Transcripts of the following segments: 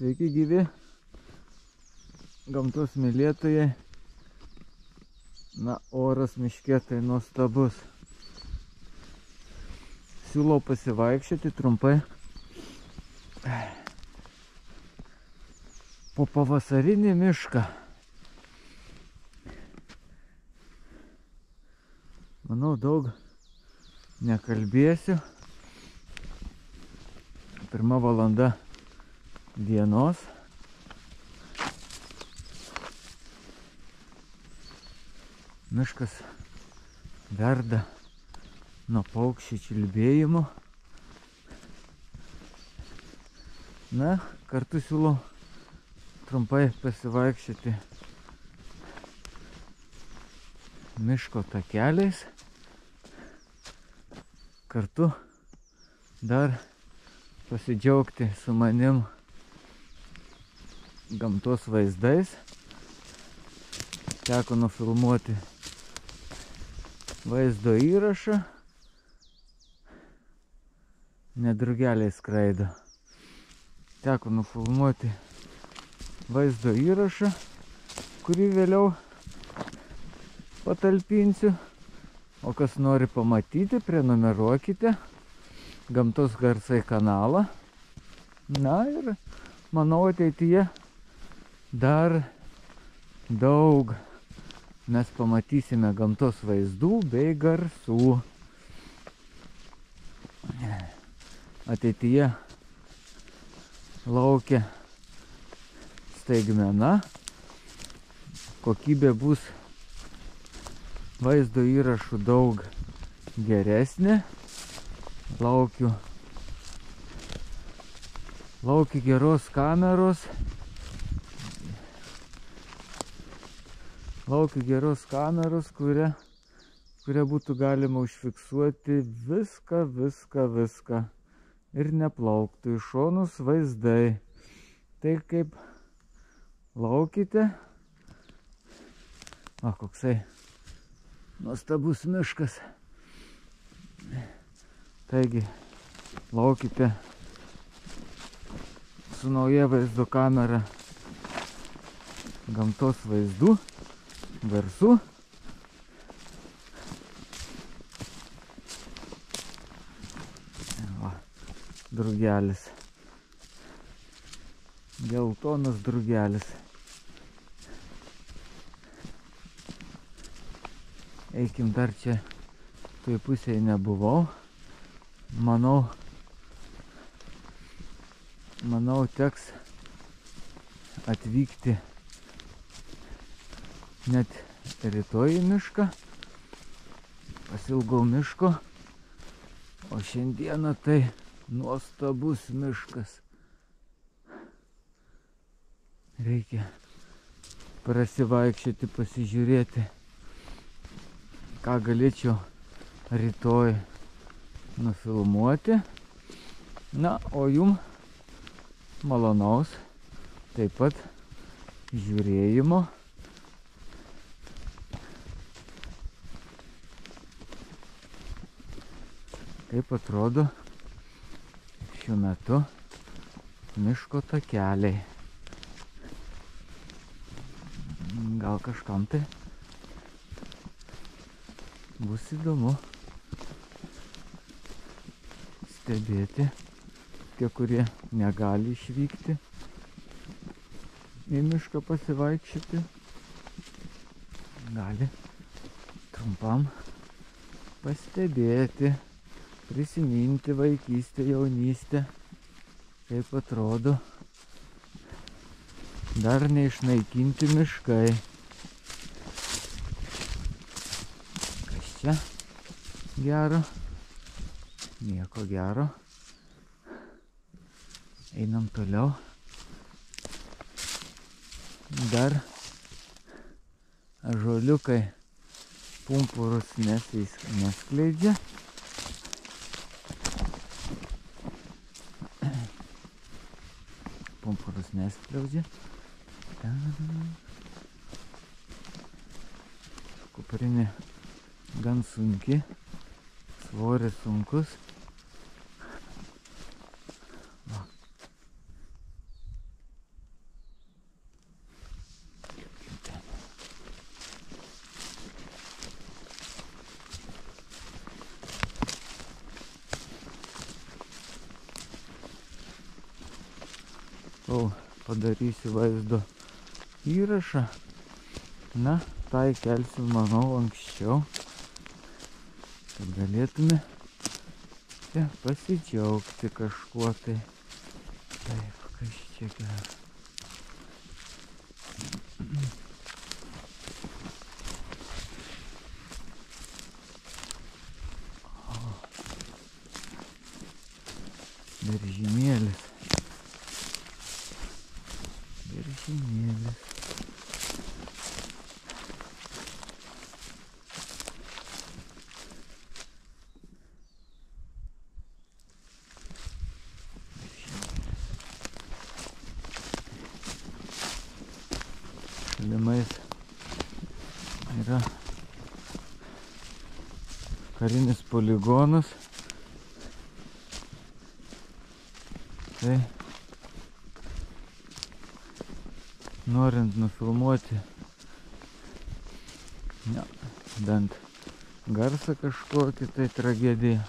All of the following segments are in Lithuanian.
Sveiki gyvi, gamtos mylėtojai. Na, oras miške tai nuostabus. Siūlau pasivaikščioti trumpai po pavasarinį mišką. Manau, daug nekalbėsiu. 1 valanda dienos. Miškas verda nuo paukščių čiulbėjimo. Na, kartu siūlau trumpai pasivaikščioti miško takeliais. Kartu dar pasidžiaugti su manim gamtos vaizdais. Teko nufilmuoti vaizdo įrašą. Ne drugeliai skraido. Teko nufilmuoti vaizdo įrašą, kurį vėliau patalpinsiu. O kas nori pamatyti, prenumeruokite Gamtos garsai kanalą. Na ir manau, ateityje dar daug mes pamatysime gamtos vaizdų bei garsų. Ateityje laukia staigmena. Kokybė bus vaizdo įrašų daug geresnė. Laukiu geros kameros. Laukiu geros kameros, kuria būtų galima užfiksuoti viską. Ir neplauktų iš šonus vaizdai. Tai kaip laukite. O, koksai nuostabus miškas. Taigi, laukite su nauja vaizdo kamera gamtos vaizdų, garsų. Va, drugelis. Geltonas drugelis. Eikim, dar čia toj pusėje nebuvau. Manau, teks atvykti net rytoj į mišką. Pasilgau miško, o šiandieną tai nuostabus miškas. Reikia prasivaikščioti, pasižiūrėti, ką galėčiau rytoj nufilmuoti. Na, o jum malonaus taip pat žiūrėjimo. Kaip atrodo šiuo metu miško takeliai. Gal kažkam tai bus įdomu stebėti, tie, kurie negali išvykti į mišką pasivaikščioti, gali trumpam pastebėti, prisiminti vaikystę, jaunystę, kaip atrodo dar neišnaikinti miškai. Kas čia gero? Nieko gero. Einam toliau. Dar ąžuoliukai pumpurus neskleidžia. Pumpurus neskleidžia. Kuprinė gan sunki, svoris sunkus. kol padarysiu vaizdo įrašą. Na, tą įkelsiu, manau, anksčiau, kad galėtume čia pasidžiaugti kažkuo tai. Taip, kas čia geras. Beržynėlis. Beržynėlis. Šalimais yra karinis poligonas. Tai norint nufilmuoti bent garsą kažkokį, tai tragedija.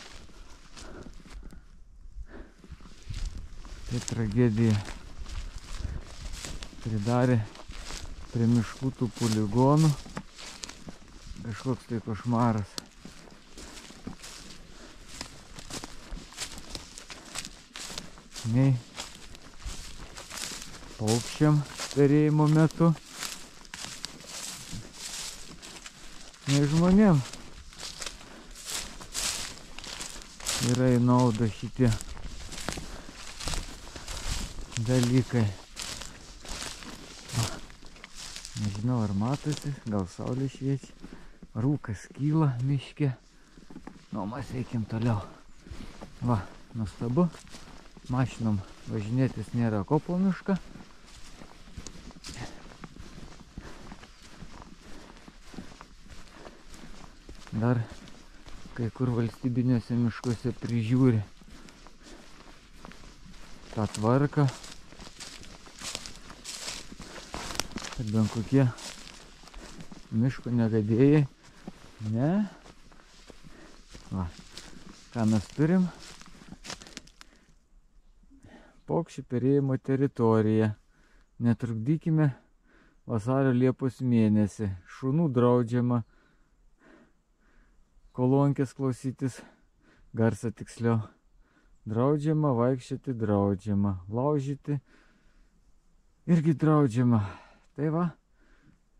Tai tragedija. Pridarė prie miškų tų poligonų. Kažkoks tai košmaras. Nei paukščiam perėjimo metu, nei žmonėm yra į naudą šitie dalykai. Nežinau, ar matosi, gal saulė šviečia, rūkas kyla miške. Nu, mes eikim toliau. Va, nuostabu. Mašinom važinėtis nėra ko po mišką. Dar kai kur valstybiniuose miškuose prižiūri tą tvarką, kad bent kokie miško negadėjai. Ne. Va, ką mes turim? Paukščių perėjimo teritorija. Netrukdykime vasario Liepos mėnesį. Šunų draudžiama. Kolonkės klausytis. Garsą tiksliau. Draudžiama, vaikščioti draudžiama. Laužyti irgi draudžiama. Tai va,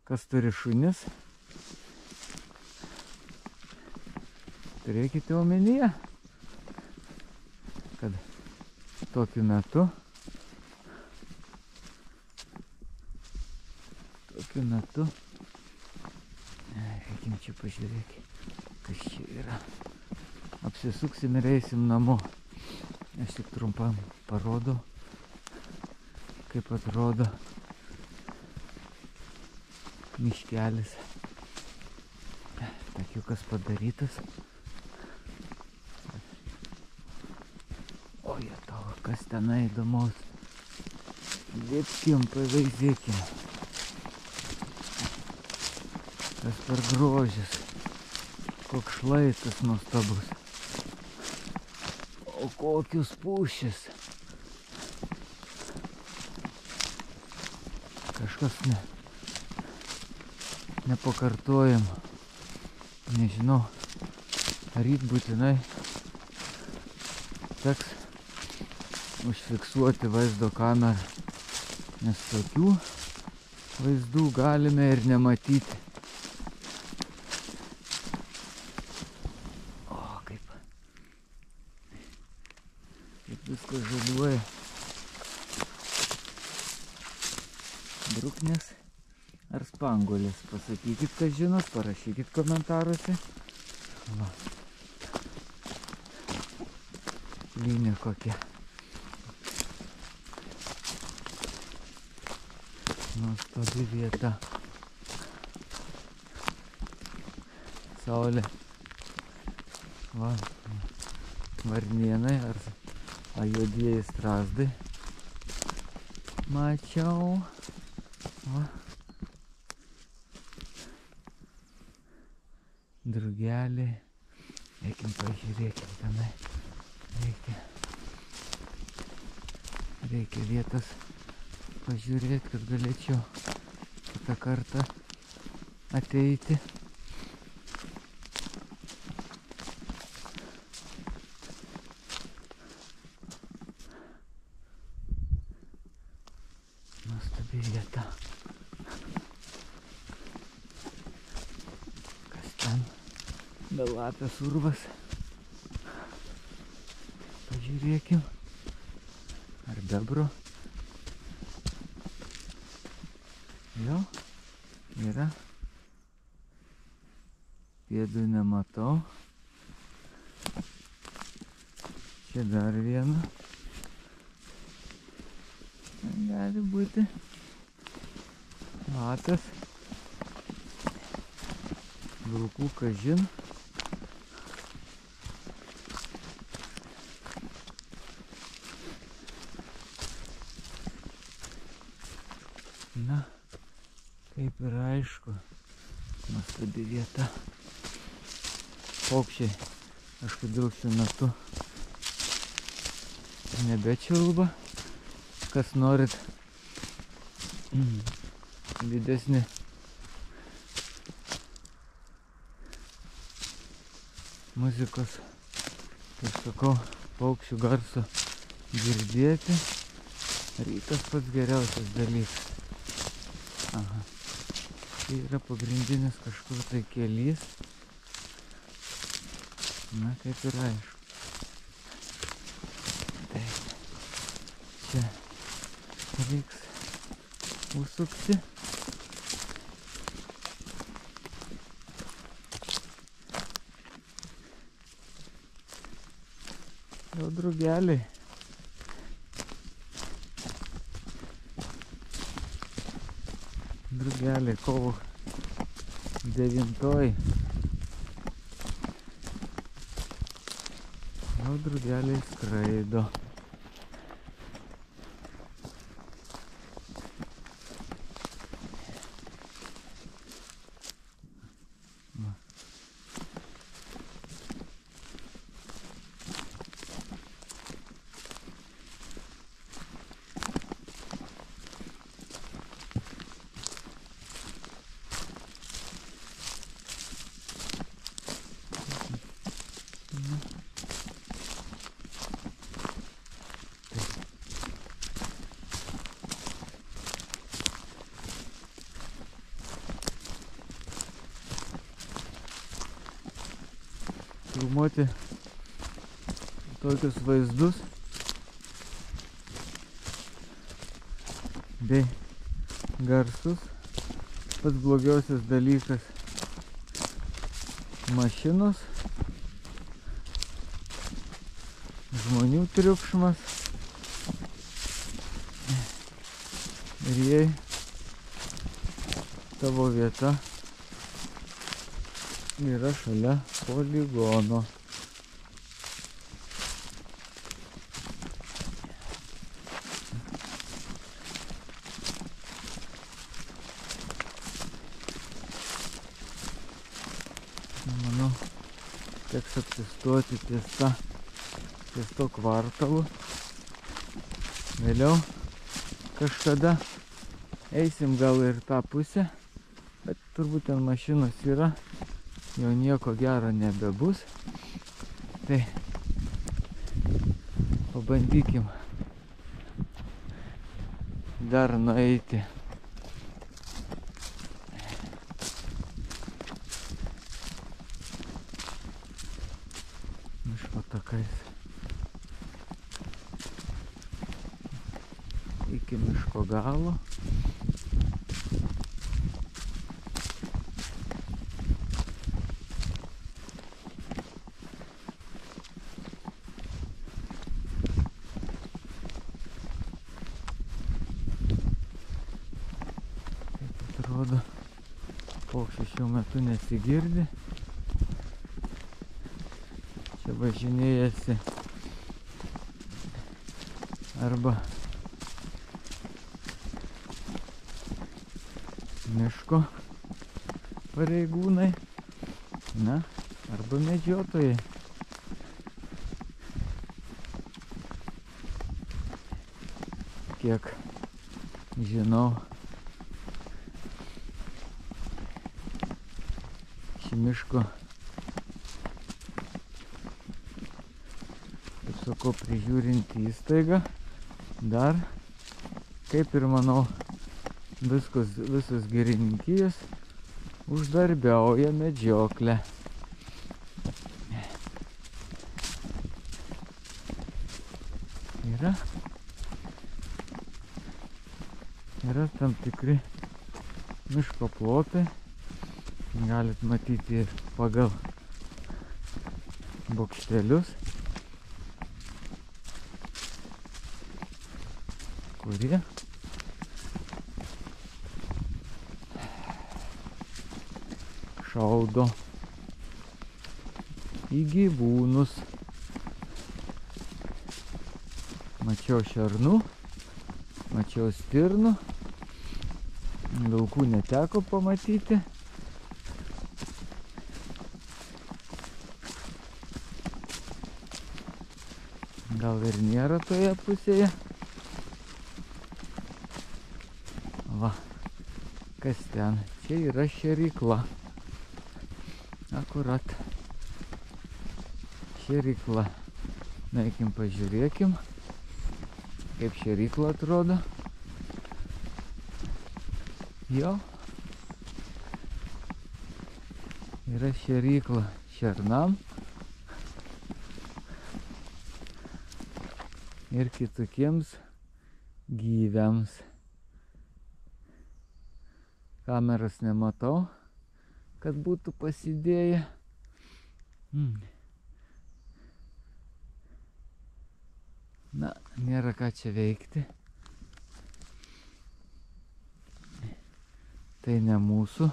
kas turi šunis, turėkite omenyje, kad tokiu metu reikim čia pažiūrėti, kas čia yra. Apsisuksim ir eisim namo. Aš tik trumpam parodau, kaip atrodo miškelis. Takiukas padarytas. Kas tenai įdomaus. Liepkim, pavaizėkim. Kas per grožis. Koks šlaitas nuostabus. O kokius pušis. Kažkas nepakartojama. Nežinau, ryt būtinai teks užfiksuoti vaizdo kamerą, nes tokių vaizdų galime ir nematyti. O, kaip viskas žaliuoja. Bruknės ar spanguolės? Pasakykit, kas žinot, parašykit komentaruose. Va. Linija kokia. Nuostabi vieta. Saulė. Va. Varnėnai ar juodieji strazdai. Mačiau. Va. Drugeliai. Eikim pažiūrėkim tenai. Reikia vietos pažiūrėti, kad galėčiau kitą kartą ateiti. Nuostabi vieta. Kas ten? Belapės urvas. Pažiūrėkim. Ar bebro? Jo, yra. Pėdų nematau. Čia dar viena. Gali būti. Matas. Vilkų kažin. Na, kaip ir aišku, nuostabi vieta. Paukščiai kažkodėl šiuo metu nebečiulba. Kas norit didesnį muzikos, kaip sakau, paukščių garso girdėti, rytas pats geriausias dalykas. Aha. Tai yra pagrindinis kažkur tai kelys. Na, kaip ir aišku. Taip. Čia reiks užsukti. Jau drugeliai. Drugeliai, kovo 9. Jau drugeliai skraido. Filmuoti tokius vaizdus bei garsus. Pats blogiausias dalykas - mašinos, žmonių triukšmas. Ir jei tavo vieta yra šalia poligono. Manau, teks apsistoti ties to kvartalu. Vėliau kažkada eisim gal ir tą pusę, bet turbūt ten mašinos yra. Jau nieko gero nebebus. Tai pabandykim dar nueiti. Miško takais iki miško galo. Atrodo, paukščiai šiuo metu nesigirdi. Čia važinėjasi arba miško pareigūnai, na, arba medžiotojai. Kiek žinau. Šį miško, kaip sakau, prižiūrinti įstaigą dar, kaip ir manau, visos girininkijos uždarbiauja medžioklę. Yra tam tikri miško plotai, galit matyti pagal bokštelius, kurie šaudo į gyvūnus. Mačiau šernų, mačiau stirnų, vilkų neteko pamatyti. Gal ir nėra toje pusėje. Va, kas ten? Čia yra šėrykla. Akurat šėrykla. Nueikim pažiūrėkim, kaip šėrykla atrodo. Jo, yra šėrykla šernam ir kitokiems gyviams. Kameras nematau, kad būtų pasidėję. Na, nėra ką čia veikti. Tai ne mūsų.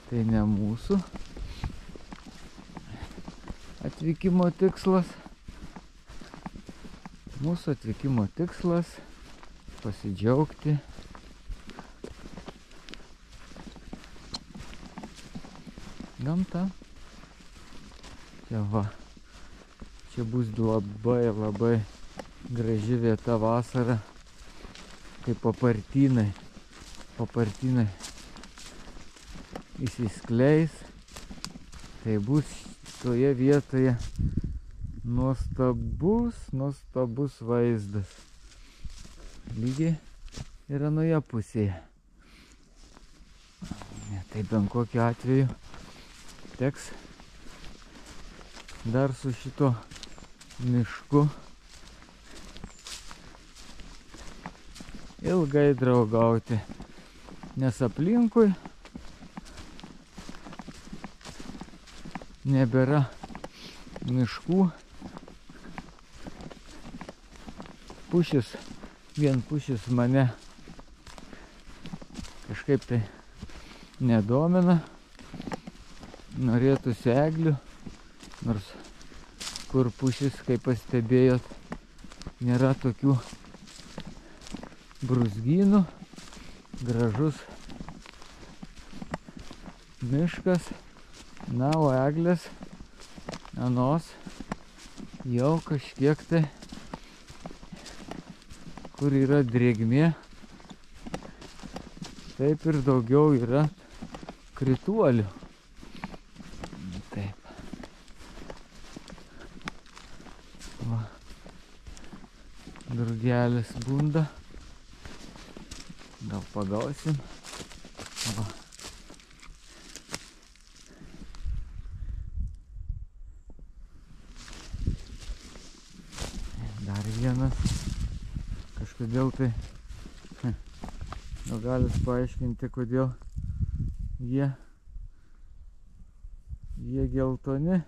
Tai ne mūsų atvykimo tikslas. Mūsų atvykimo tikslas pasidžiaugti gamta. Čia va. Čia bus labai graži vieta vasarą, kai papartynai įsiskleis. Tai bus toje vietoje nuostabus vaizdas. Lygiai ir anoje pusėje. Tai bent kokiu atveju teks dar su šito mišku ilgai draugauti, nes aplinkui nebėra miškų. Vien pušis mane kažkaip tai nedomina. Norėtųsi eglių, nors kur pušis, kaip pastebėjot, nėra tokių brūzgynų. Gražus miškas. Na, o eglės anos jau kažkiek tai, kur yra drėgmė, taip ir daugiau yra krituolių. Taip. Va. Drugelis bunda. Gal pagausim. Va. Dar vienas. Kažkodėl tai gal galit paaiškinti, kodėl jie geltoni.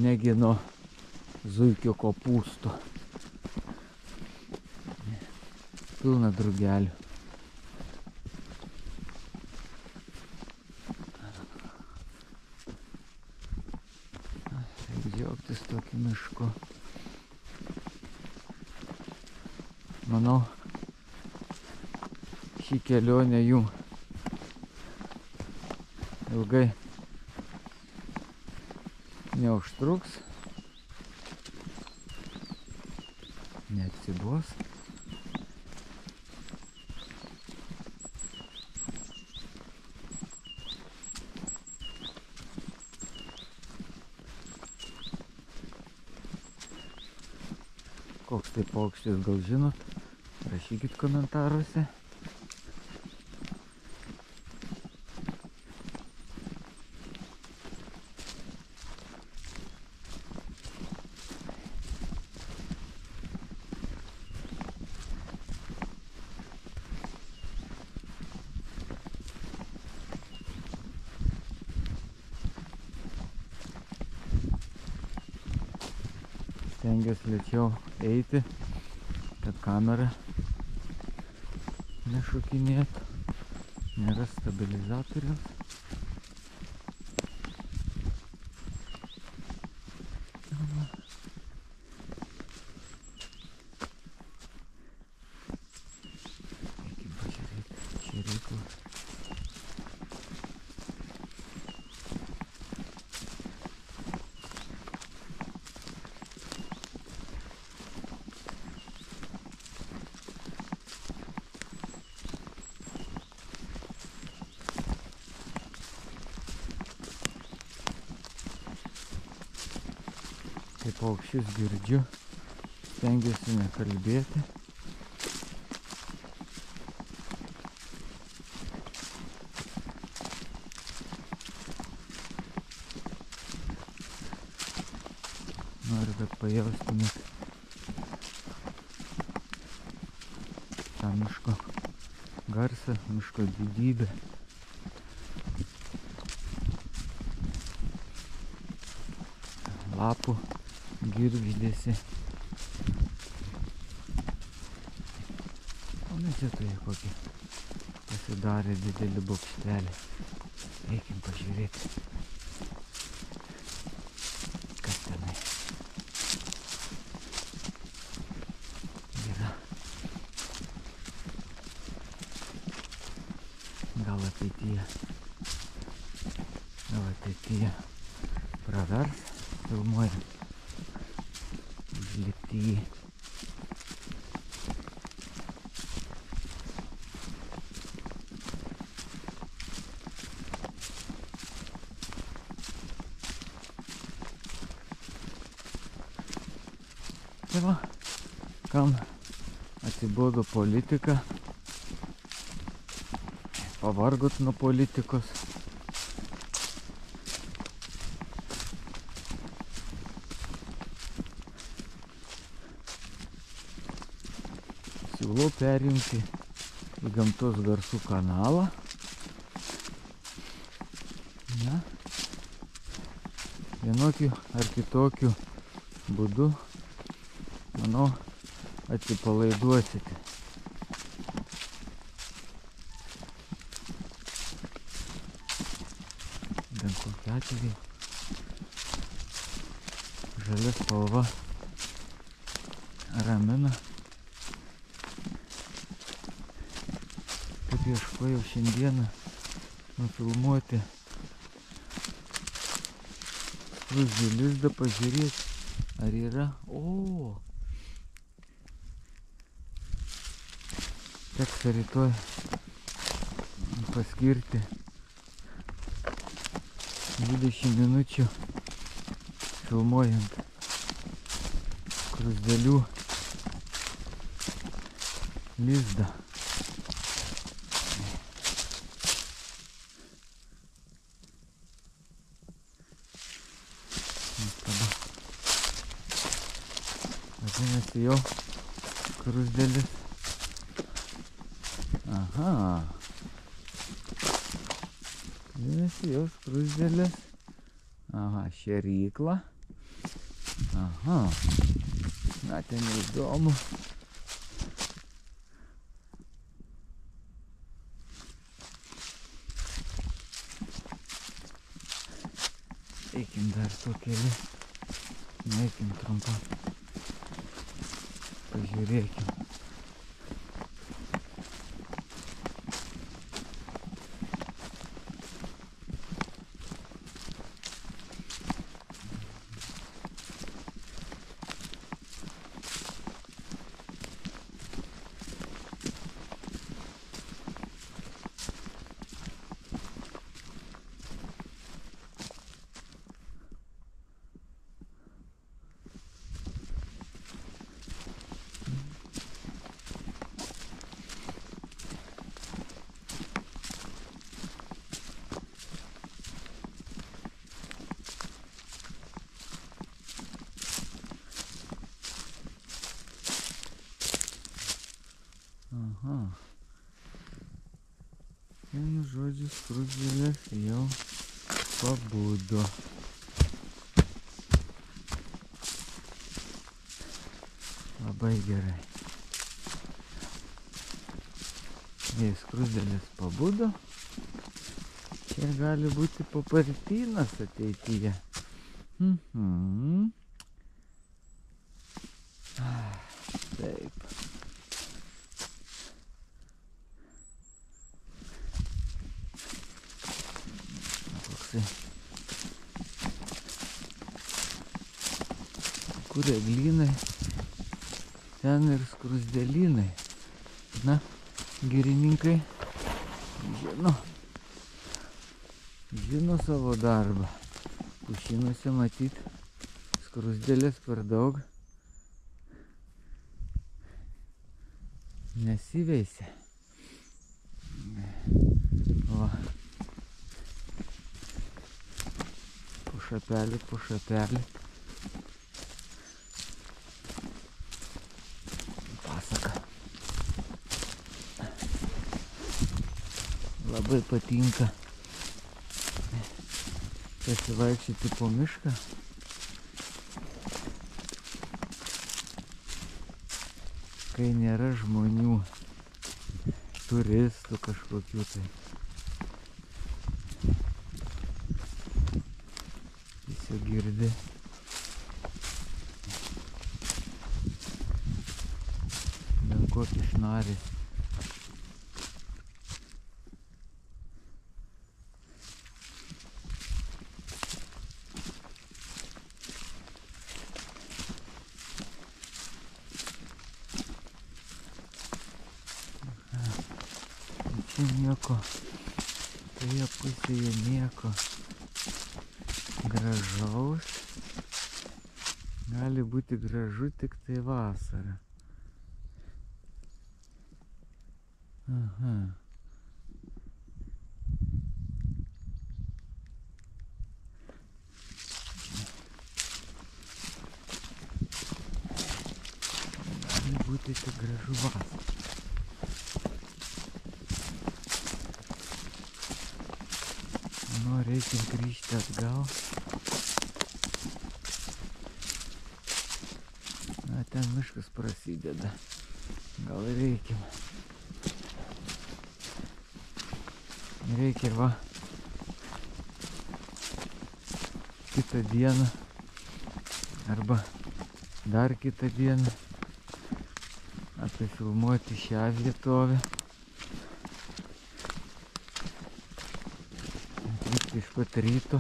Negi nuo zuikio kopūsto. Pilna drugelių. Reikia džiaugtis tokiu mišku. Manau, šį kelionę jų ilgai neužtruks. atiduos. Koks tai paukštis, gal žinot, rašykit komentaruose. Stengiuosi lėčiau eiti, kad kamera nešokinėtų, nėra stabilizatoriaus. Eikim pažiūrėti, čia reikalas. Kai paukščius girdžiu, stengiuosi nekalbėti. Noriu, kad pajaustumėt tą miško garsą, miško didybę. Lapų girgždėsi. O medžiotojai kokį pasidarė didelį bokštelį. Eikim pažiūrėti, kas tenai yra. Gal ateityje pravers filmuojant. Užlipti jį. Tai va, kam atsibodo politika, pavargot nuo politikos. Siūlau perjungti į gamtos garsų kanalą. Na, vienokiu ar kitokiu būdu, manau, atsipalaiduosite. Bent kokiu atveju žalia spalva ramina. Kaip ieškojau šiandieną nufilmuoti skruzdžių lizdą, pažiūrėti, ar yra. O! Teks rytoj paskirti 20 minučių filmuojant skruzdėlių lizdą. Vadinasi, jau skruzdėlis. Aha. Vadinasi, jau skruzdėlis. Aha, šėrykla. Aha. Na, ten įdomu. Eikim dar to keliu. Eikim trumpą. Pažiūrėkim. Vienu žodžiu, skruzdėlės jau pabudo. Labai gerai. Jei skruzdėlės pabudo, čia gali būti papartynas ateityje. Taip. Koksai. Kur eglynai, ten ir skruzdėlynai. Na, girininkai žino savo darbą. Pušynuose matyt skruzdėlės per daug nesiveisia. O po šapelį pasaka. Labai patinka pasivaikščioti po mišką. Kai nėra žmonių, turistų kažkokių tai. Tiesiog girdi. Bent kokį šnarį. Nieko, toje pusėje nieko gražaus. Gali būti gražu tik tai vasarą. Aha. Gali būti tik gražu vasarą. Reikia grįžti atgal. Na, ten miškas prasideda. Gal reikia. Reikia va kitą dieną arba dar kitą dieną apifilmuoti šią vietovę. Iš pat ryto.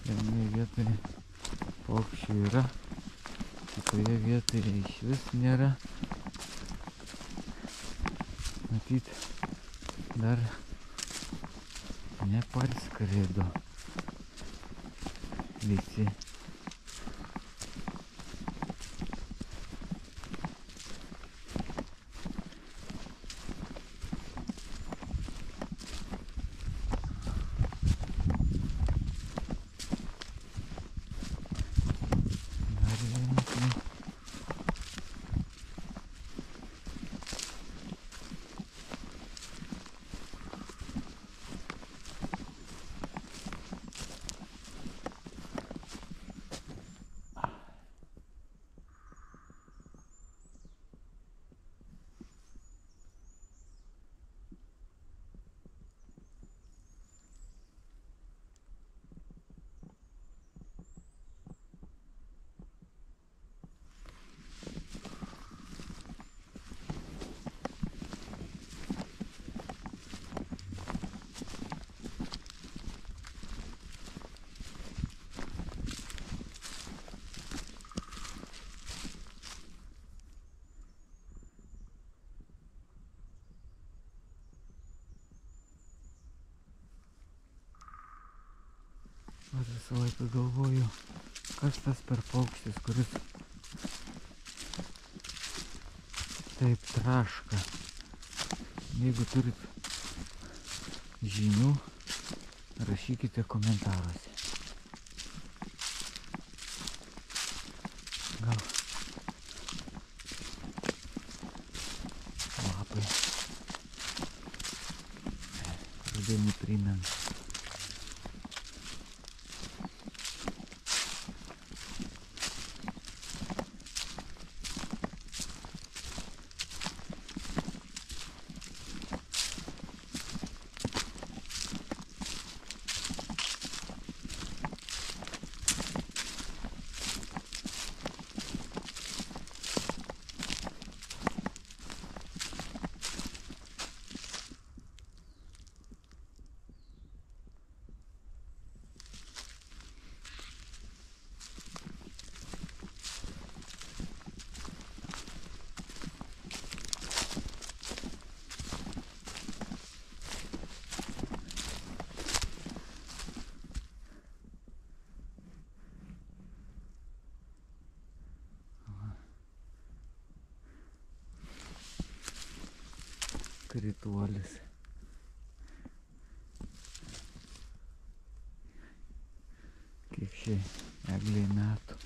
Vienoje vietoje paukščių yra, kitoje vietoje iš vis nėra. Matyt, dar neparskrido visi. Aš visą laiką galvoju, kas tas per paukštis, kuris Taip traška. Jeigu turit žinių, rašykite komentaruose. Gal lapai rudenį primena. Krituolis. Kiek šiai egliai metų.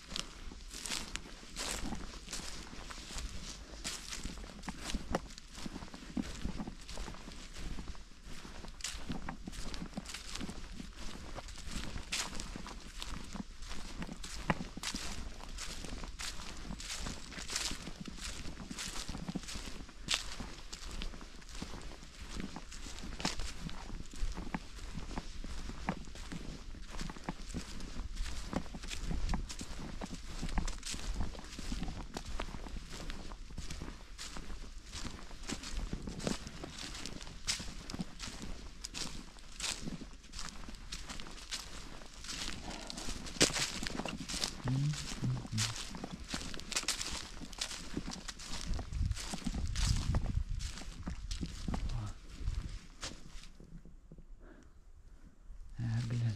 Eglė,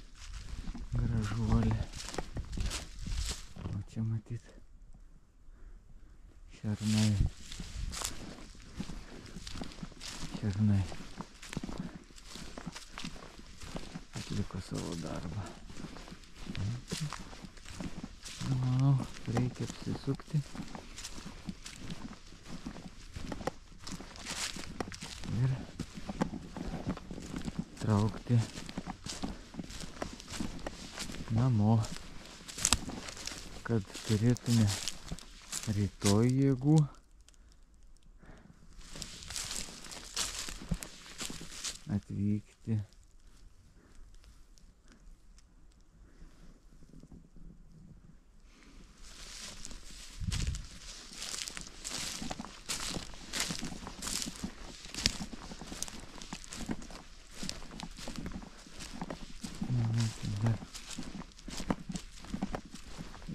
gražuolė. O čia matyt šernai. Šernai atliko savo darbą. Manau, reikia apsisukti ir traukti namo, kad turėtume rytoj jėgų atvykti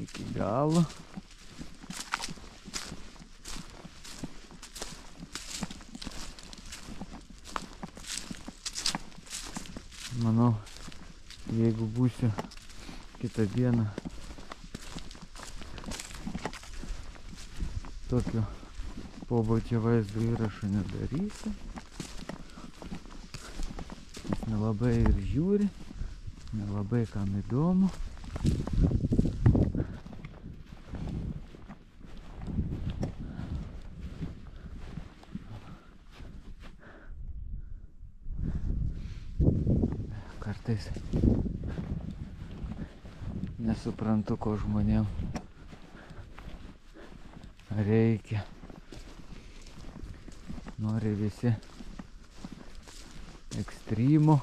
iki galo. Manau, jeigu būsiu kitą dieną tokio pobūdžio vaizdo įrašo nedarysiu. Jis nelabai ir žiūri, nelabai kam įdomu. Kartais nesuprantu, ko žmonėm reikia. Nori visi ekstremo,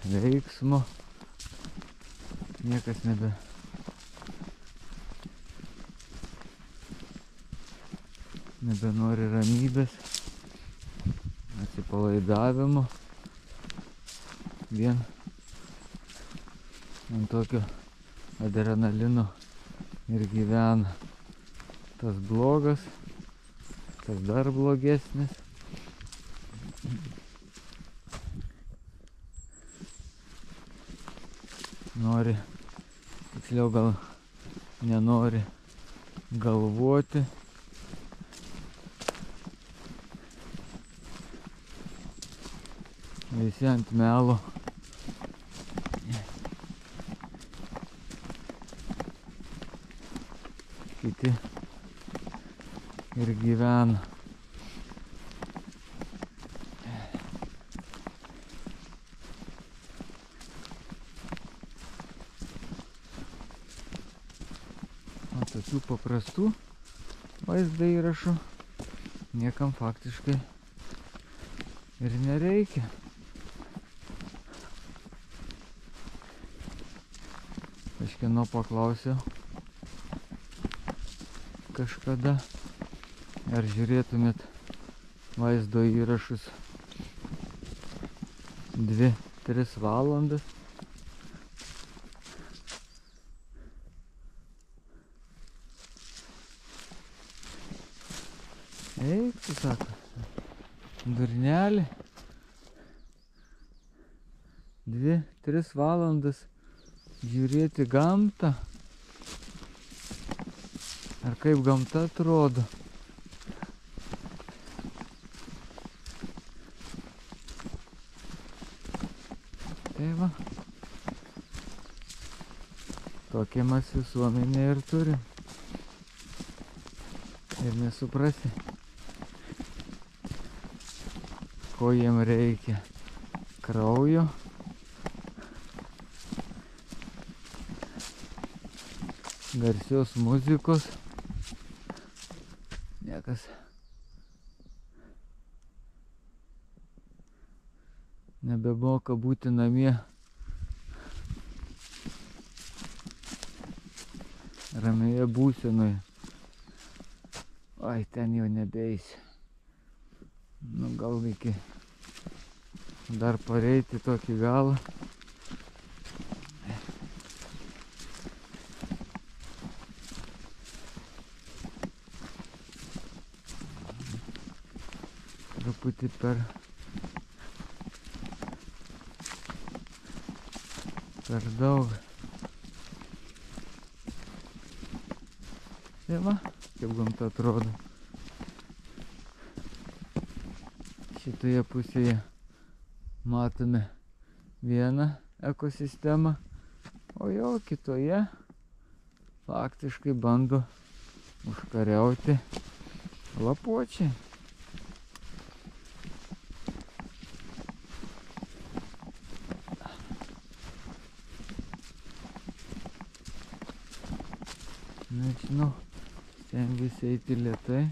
veiksmo. Niekas nebenori ramybės, atsipalaidavimo. Vien ant tokio adrenalino ir gyvena. Tas blogas, tas dar blogesnis. Nori, tiksliau gal nenori galvoti. Visi ant melo. Kiti ir gyvena. O tokių paprastų vaizdo įrašų niekam faktiškai ir nereikia. Kažkieno paklausiau kažkada, ar žiūrėtumėt vaizdo įrašus 2-3 valandas. Eik, tu sako, durnelį, 2-3 valandas žiūrėti gamtą, ar kaip gamta atrodo. Tai va, tokia mes visuomenė ir turim. Ir nesuprasi, ko jiem reikia. Kraujo, garsios muzikos. Niekas nebemoka būti namie ramioje būsenoje. Oi, ten jau nebeisi. Nu, gal iki dar pareiti tokį galą. Truputį per daug. Tai va, kaip gamta atrodo. Šitoje pusėje matome vieną ekosistemą, o jau kitoje faktiškai bando užkariauti lapuočiai. Nežinau, stengiuosi eiti lėtai.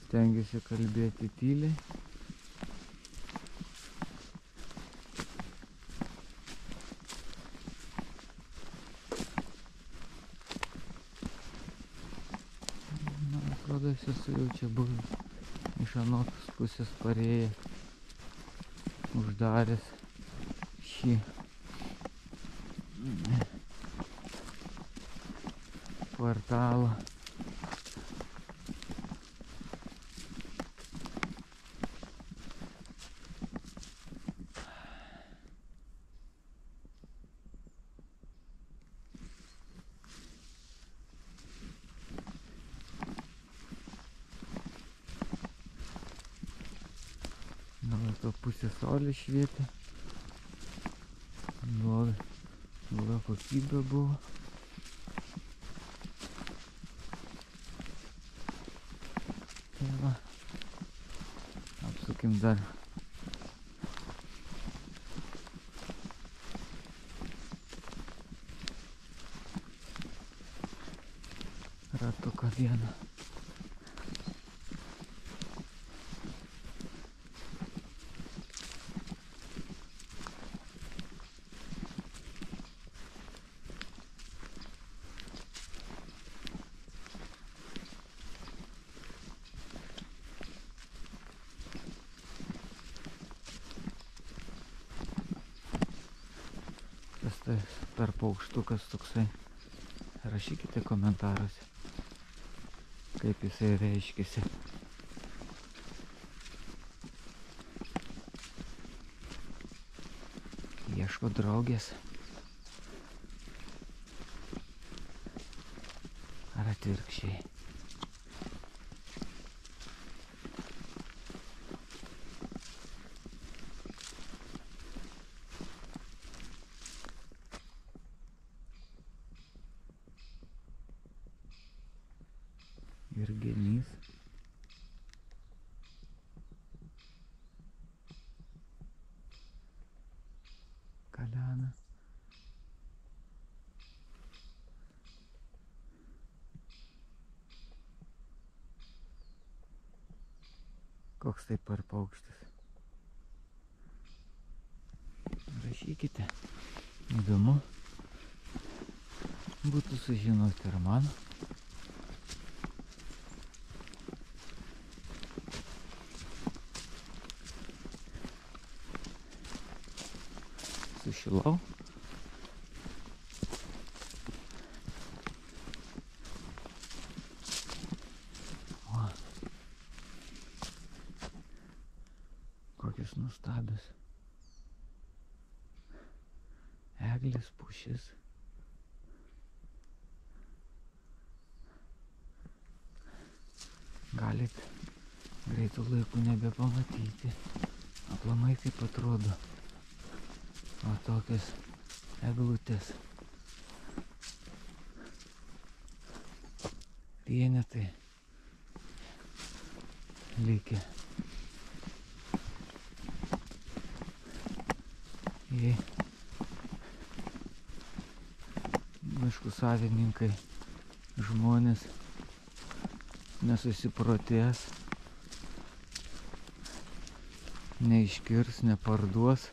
Stengiuosi kalbėti tyliai. Man atrodo, aš esu jau čia buvęs iš anos pusės parėjęs, uždaręs šį kvartalą. Gal to pusė saulė švietė. Bloga kokybė buvo. Tai va, apsukim dar. Ratuką vieną. Tas per paukštukas toksai. Rašykite komentaruose, kaip jisai reiškiasi. Ieško. miško draugės. Ar atvirkščiai. Ir genys. Kalena. Koks tai par paukštis. Rašykite. Įdomu. Būtų sužinoti ir man. Sušilau. O. Kokios nuostabios eglės pušis. Galit greitų laikų nebepamatyti. Aplamai kaip atrodo. O tokias eglutės. Vienetai likę. Jei miškų savininkai, žmonės nesusiprotės, neiškirs, neparduos.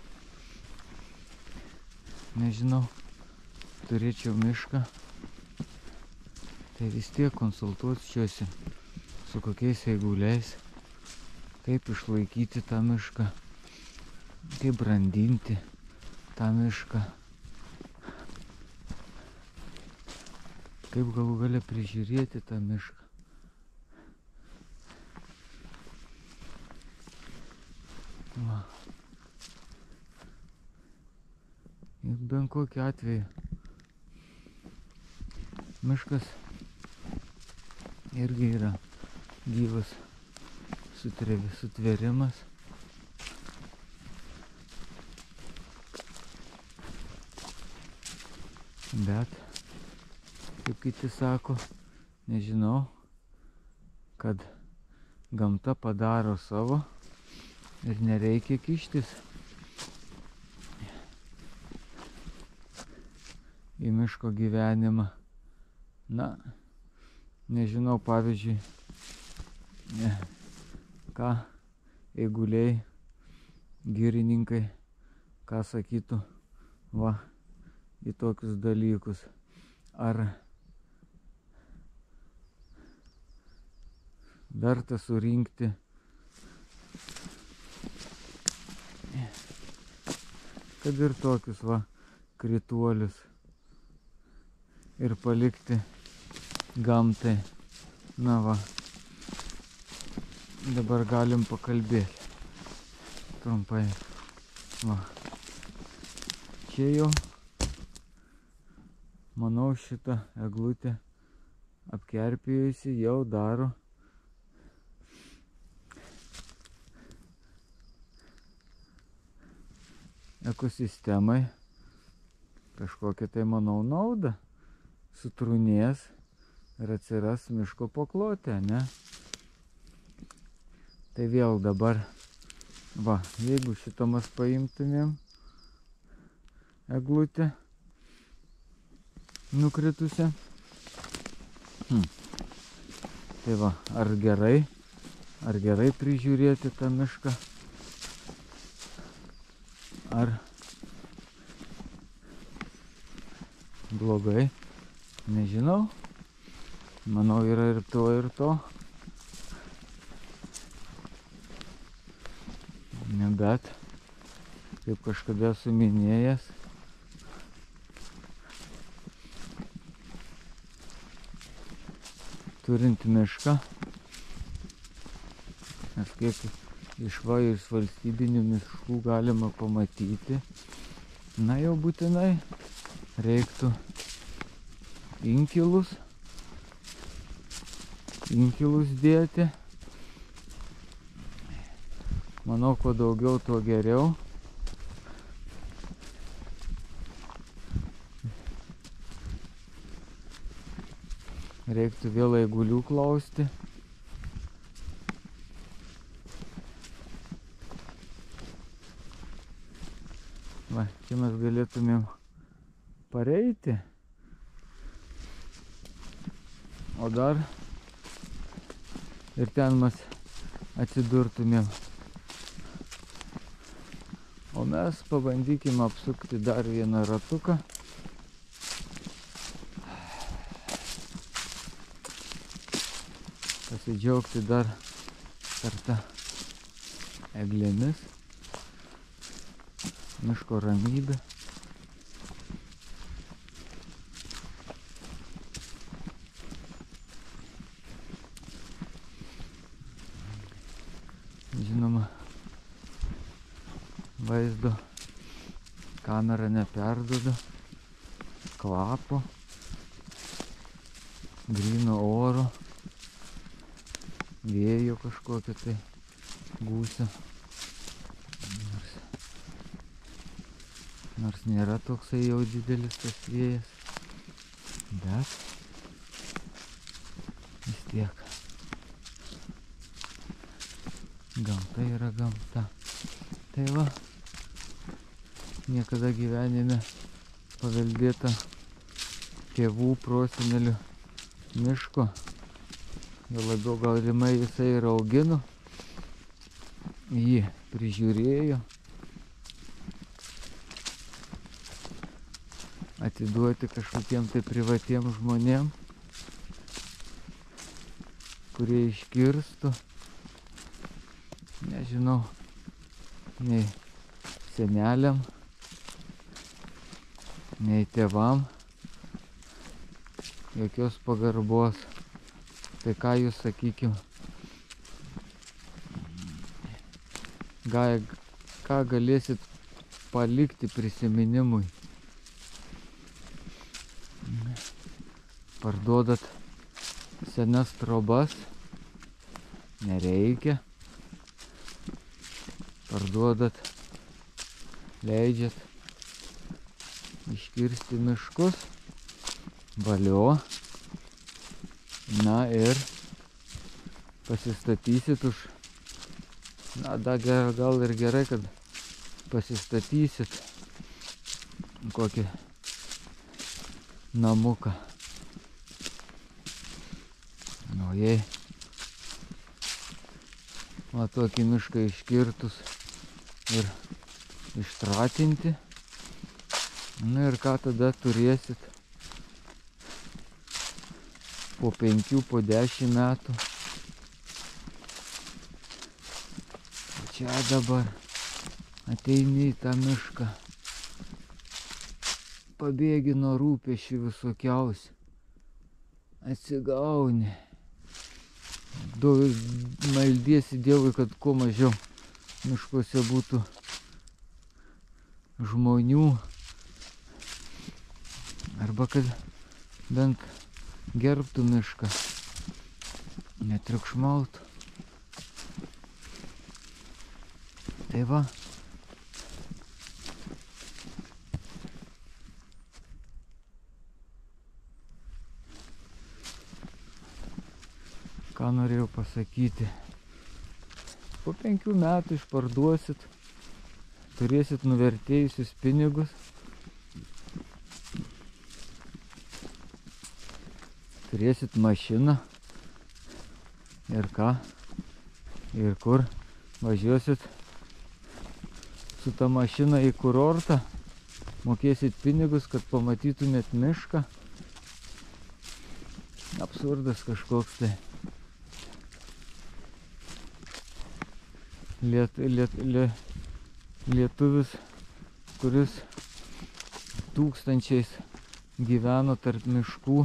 Nežinau, turėčiau mišką, tai vis tiek konsultuočiausi su kokiais eiguliais, kaip išlaikyti tą mišką, kaip brandinti tą mišką, kaip galų gale prižiūrėti tą mišką. Va. Juk bent kokiu atveju miškas irgi yra gyvas sutvėrimas. Bet, kaip kiti sako, nežinau, kad gamta padaro savo ir nereikia kištis į miško gyvenimą. Na, nežinau, pavyzdžiui, ką eiguliai, girininkai, ką sakytų, va, į tokius dalykus. Ar verta surinkti kad ir tokius va krituolius ir palikti gamtai. Na va, dabar galim pakalbėti trumpai. Va, čia jau, manau, šitą eglutę apkerpėjusi jau daro ekosistemai kažkokią tai, manau, naudą. Sutrūnės ir atsiras miško paklotė, ne? Tai vėl dabar, va, jeigu šitą mes paimtumėm eglutę nukritusią, tai va, ar gerai prižiūrėti tą mišką, ar blogai, nežinau. Manau, yra ir to, ir to. Bet, kaip kažkada esu minėjęs, turint mišką, nes kiek iš valstybinių miškų galima pamatyti, Na jau būtinai reiktų inkilus dėti. Manau, kuo daugiau, tuo geriau. Reiktų vėl eigulių klausti. Va, čia mes galėtumėm pareiti. O dar ir ten mes atsidurtumėm. O mes pabandykime apsukti dar vieną ratuką. Pasidžiaugti dar kartą eglėmis. Miško ramybė. Žinoma, vaizdo kamera neperduoda kvapo, gryno oro, vėjo kažkokio tai gūsio. Nors nėra toksai jau didelis tas vėjas, bet vis tiek gamta yra gamta. Tai va, niekada gyvenime paveldėta tėvų, prosenelių miško. Jo labiau galimai jisai ir augino, jį prižiūrėjo. Atiduoti kažkokiem tai privatiem žmonėm, kurie iškirstų, nežinau, nei seneliam, nei tėvam, jokios pagarbos. Tai ką jūs, sakykim, ką galėsit palikti prisiminimui? Parduodat senas trobas, nereikia. Parduodat, leidžiat iškirsti miškus, valio. Na ir pasistatysit už, na gal ir gerai, kad pasistatysit kokį namuką. Naujai va tokį mišką iškirtus ir ištratinti. Na ir ką tada turėsit po 5, po 10 metų. Čia dabar ateini į tą mišką, pabėgi nuo rūpesčių visokiausių, atsigauni. Maldiesi Dievui, kad kuo mažiau miškuose būtų žmonių, arba kad bent gerbtų mišką, netriukšmautų. Tai va. Ką norėjau pasakyti. Po 5 metų išparduosit, turėsit nuvertėjusius pinigus. Turėsit mašiną. Ir ką? Ir kur važiuosit su ta mašina į kurortą. Mokėsit pinigus, kad pamatytumėt mišką. Absurdas kažkoks tai. Lietuvis, kuris tūkstančiais gyveno tarp miškų,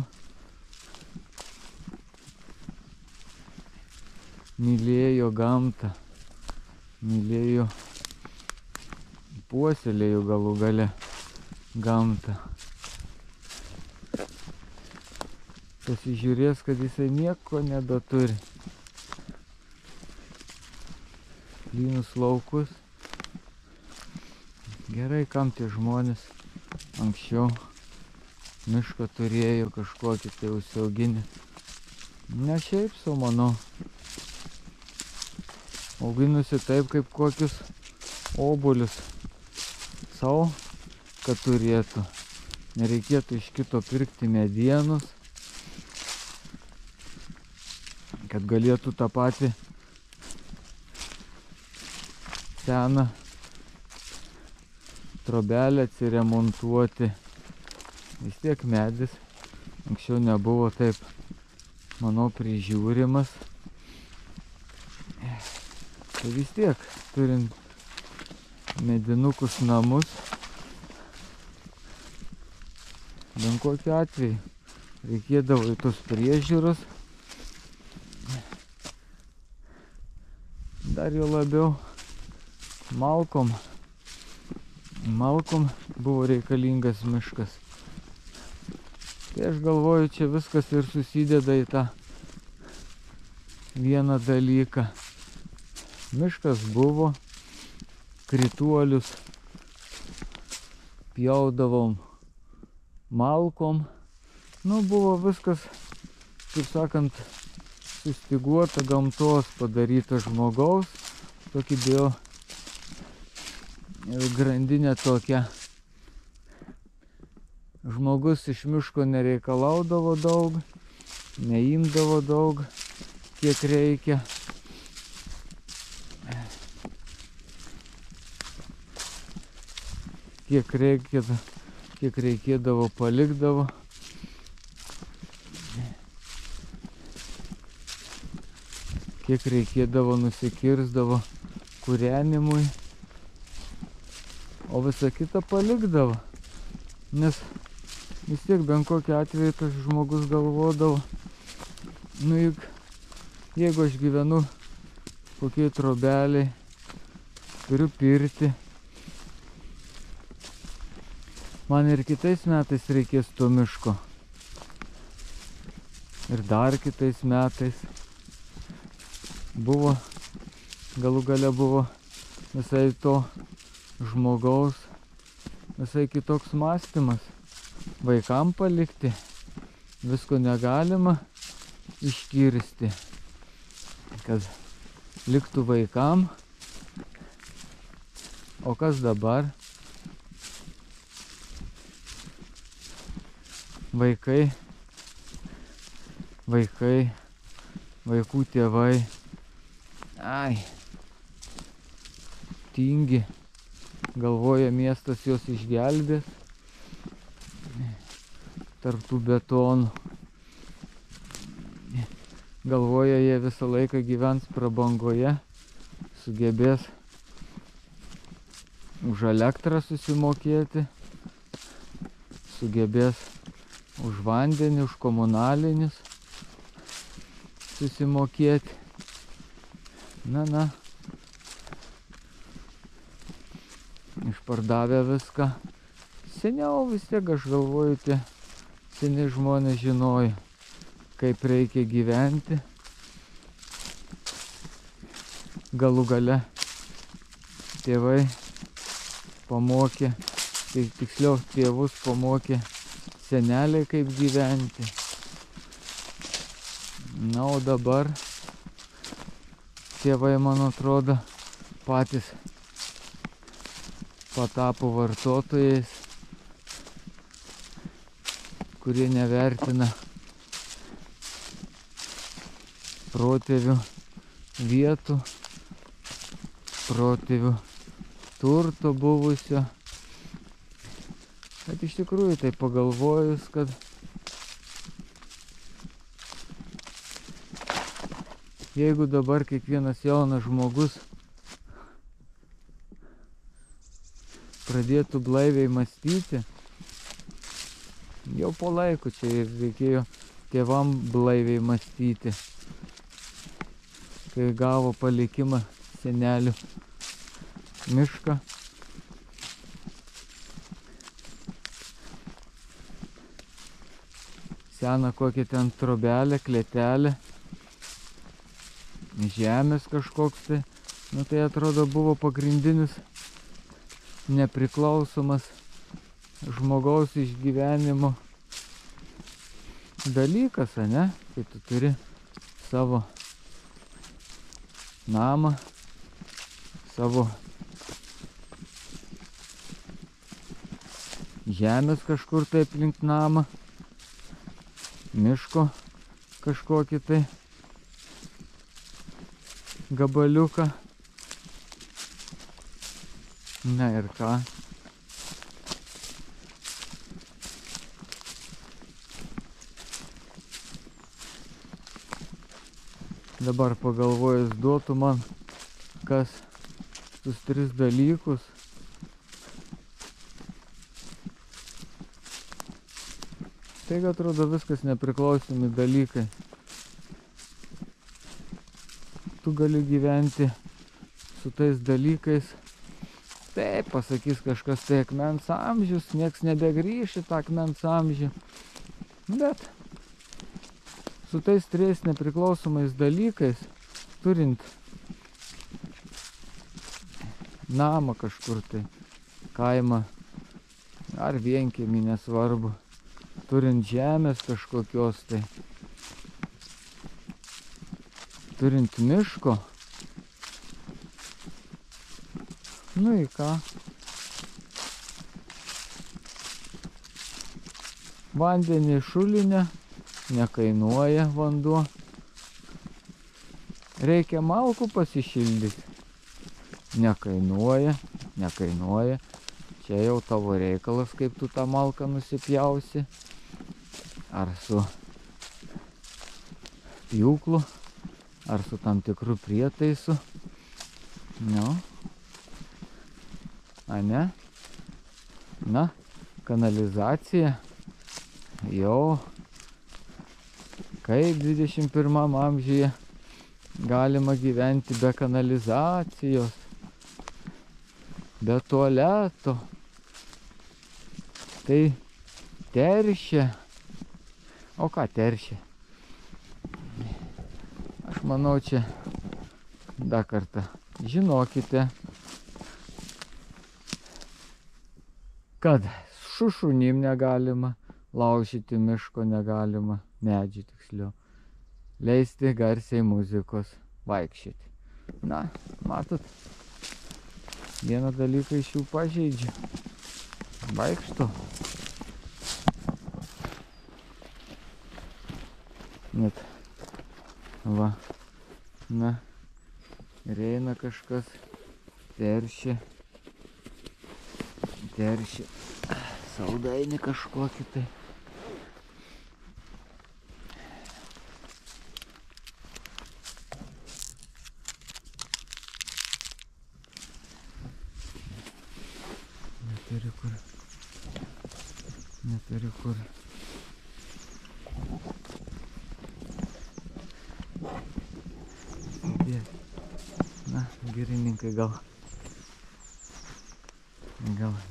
mylėjo gamtą, mylėjo, puoselėjo galų gale. gamtą. Pasižiūrės, kad jisai nieko nebeturi. Plynus laukus. Gerai, kam tie žmonės anksčiau mišką turėjo kažkokį tai užsiauginį. Ne šiaip sau, manau. Auginusi taip, kaip kokius obuolius sau, kad turėtų. Nereikėtų iš kito pirkti medienos, kad galėtų tą patį seną trobelę atsiremontuoti. Vis tiek medis anksčiau nebuvo taip, manau, prižiūrimas. Tai vis tiek, turint medinukus namus, bent kokiu atveju reikėdavo į tos priežiūros. Dar jau labiau malkom buvo reikalingas miškas. Tai aš galvoju, čia viskas ir susideda į tą vieną dalyką. Miškas buvo, krituolius pjaudavom malkom. Nu, buvo viskas, kaip sakant, sustyguota gamtos, padaryta žmogaus, tokį bio grandinę tokią. Žmogus iš miško nereikalaudavo daug, neimdavo daug, kiek reikia. Kiek reikėdavo, palikdavo. Kiek reikėdavo, nusikirsdavo kūrenimui, o visą kitą palikdavo. Nes vis tiek bent kokiu atveju tas žmogus galvodavo, nu juk, jeigu aš gyvenu kokiai trobeliai, turiu pirtį, man ir kitais metais reikės to miško. Ir dar kitais metais. Buvo, galų gale buvo visai to žmogaus, visai kitoks mąstymas. Vaikam palikti, visko negalima iškirsti, kad liktų vaikam. O kas dabar? Vaikų tėvai, tingi, galvoja, miestas juos išgelbės tarp tų betonų. Galvoja, jie visą laiką gyvens prabangoje, sugebės už elektrą susimokėti, sugebės už vandenį, už komunalinius susimokėti. Na, išpardavę viską. Seniau vis tiek, aš galvoju, tie seni žmonės žinojo, kaip reikia gyventi. Galų gale tėvai pamokė, tai tiksliau tėvus pamokė seneliai, kaip gyventi. Na, o dabar tėvai, man atrodo, patys patapo vartotojais, kurie nevertina protėvių vietų, protėvių turto buvusio. Bet iš tikrųjų, tai pagalvojus, kad jeigu dabar kiekvienas jaunas žmogus pradėtų blaiviai mąstyti, jau po laiko čia ir reikėjo tėvam blaiviai mąstyti, kai gavo palikimą senelių mišką. seną kokią ten trobelę, klėtelę, žemės kažkoks tai. Nu tai atrodo buvo pagrindinis nepriklausomas žmogaus išgyvenimo dalykas, ane? Kai tu turi savo namą, savo žemės kažkur tai aplink namą, miško kažkokį tai gabaliuką. Na ir ką? Dabar pagalvojus duotų man kas tus 3 dalykus. Tai atrodo viskas nepriklausomi dalykai. Tu gali gyventi su tais dalykais. Taip, pasakys kažkas, tai akmens amžius, nieks nebegrįš į tą akmens amžių. Bet su tais 3 nepriklausomais dalykais, turint namą kažkur tai, kaimą ar vienkiemį, nesvarbu, turint žemės kažkokios tai, turint miško, nu į ką? Vandenį šulinę, nekainuoja vanduo. Reikia malkų pasišildyti. Nekainuoja. Čia jau tavo reikalas, kaip tu tą malką nusipjausi. Ar su pjūklu, ar su tam tikru prietaisu. Nu. Ane? Na, kanalizacija. Jau. Kaip 21 amžiuje galima gyventi be kanalizacijos, be tualeto. Tai teršia. O ką teršia? Aš manau, čia dar kartą žinokite, kad su šunim negalima, laužyti miško negalima, medžių tiksliau, leisti garsiai muzikos, vaikščioti. Na, matot, vieną dalyką iš jų pažeidžia. Vaikšto. Net, va, na, ir eina kažkas, teršia saldainį kažkokį tai. Neturiu kur. Na, girininkai gal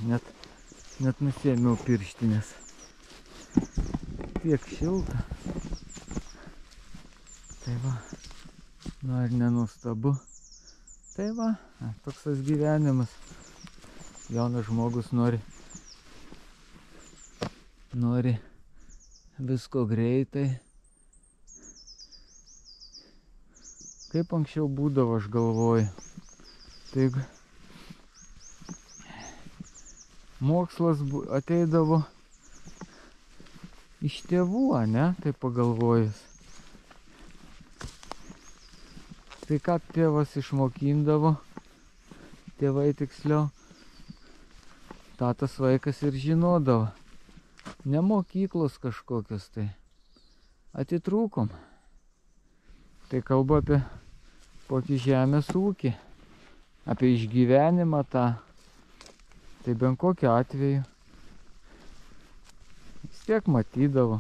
net nusiėmiau pirštinės. Tiek šilta. Tai va, nu ar nenuostabu. Tai va, toksas gyvenimas. Jaunas žmogus nori visko greitai. Kaip anksčiau būdavo, aš galvoju. Taigi, mokslas ateidavo iš tėvų, ne? Tai pagalvojus. Tai ką tėvas išmokindavo, tėvai tiksliau, tą tas vaikas ir žinodavo. Ne mokyklos kažkokios tai. Atitrūkom. Tai kalbu apie kokį žemės ūkį, apie išgyvenimą tą. Tai bent kokiu atveju vis tiek matydavo.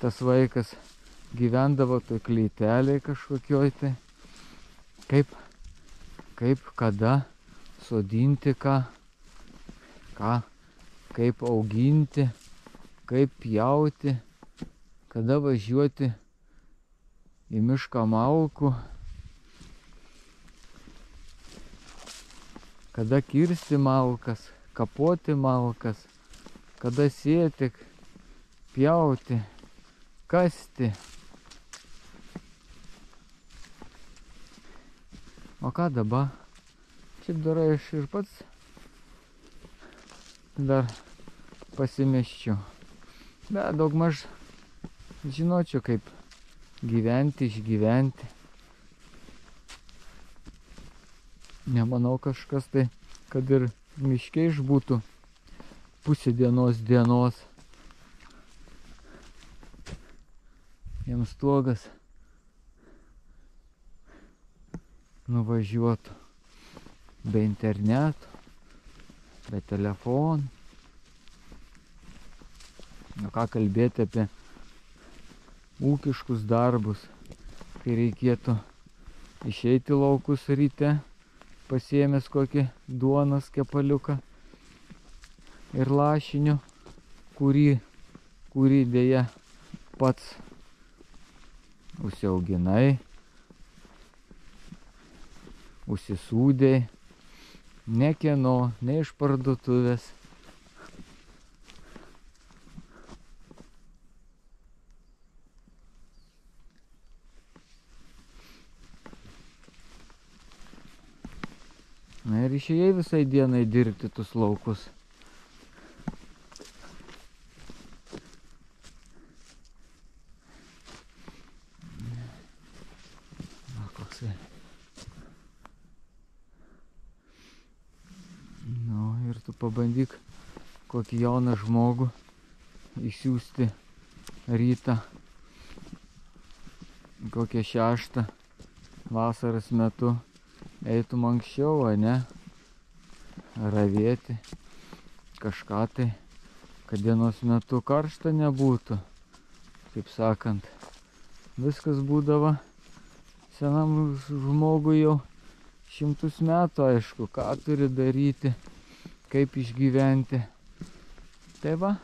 Tas vaikas gyvendavo toj klytelėj kažkokioj tai. Kaip kada sodinti ką, kaip auginti, kaip pjauti, kada važiuoti į mišką malkų, kada kirsti malkas, kapoti malkas, kada sėti, pjauti, kasti. O ką dabar? Šiaip darai aš ir pats dar pasimeščiau. Bet daugmaž žinočiau, kaip gyventi, išgyventi. Nemanau kažkas tai, kad ir miške išbūtų pusę dienos. Jiems stogas nuvažiuotų be interneto, be telefonų. Nu ką kalbėti apie ūkiškus darbus, kai reikėtų išeiti laukus ryte, pasiėmęs kokį duonos kepaliuką ir lašinių, kurį dėja pats užsiauginai, užsisūdėjai, nekieno, ne iš parduotuvės. Na ir išėjai visai dienai dirbti tus laukus. Na, koksai. Nu, ir tu pabandyk kokį jauną žmogų išsiųsti rytą, kokią 6 vasaros metu. Eitum anksčiau, o ne? Ravėti kažką tai, kad dienos metu karšta nebūtų. Kaip sakant, viskas būdavo senam žmogui jau 100 metų, aišku, ką turi daryti, kaip išgyventi. Tai va.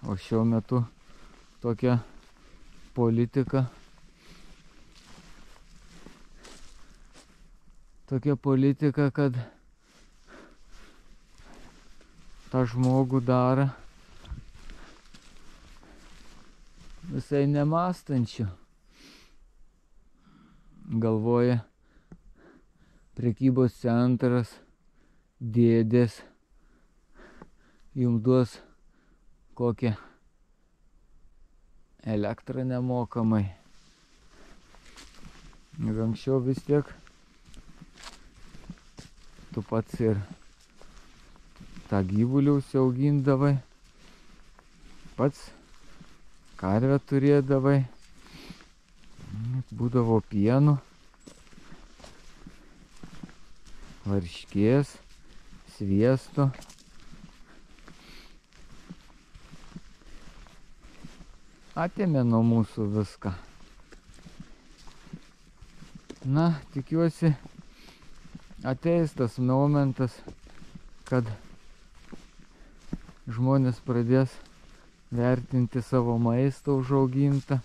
O šiuo metu tokia politika, kad tą žmogų daro visai nemąstančių. Galvoja, prekybos centras, dėdės jums duos kokią elektrą nemokamai. Ir anksčiau vis tiek tu pats ir tą gyvulį užsiaugindavai, pats karvę turėdavai, būdavo pieno, varškės, sviesto. Atėmė nuo mūsų viską. Na, tikiuosi, ateis tas momentas, kad žmonės pradės vertinti savo maistą užaugintą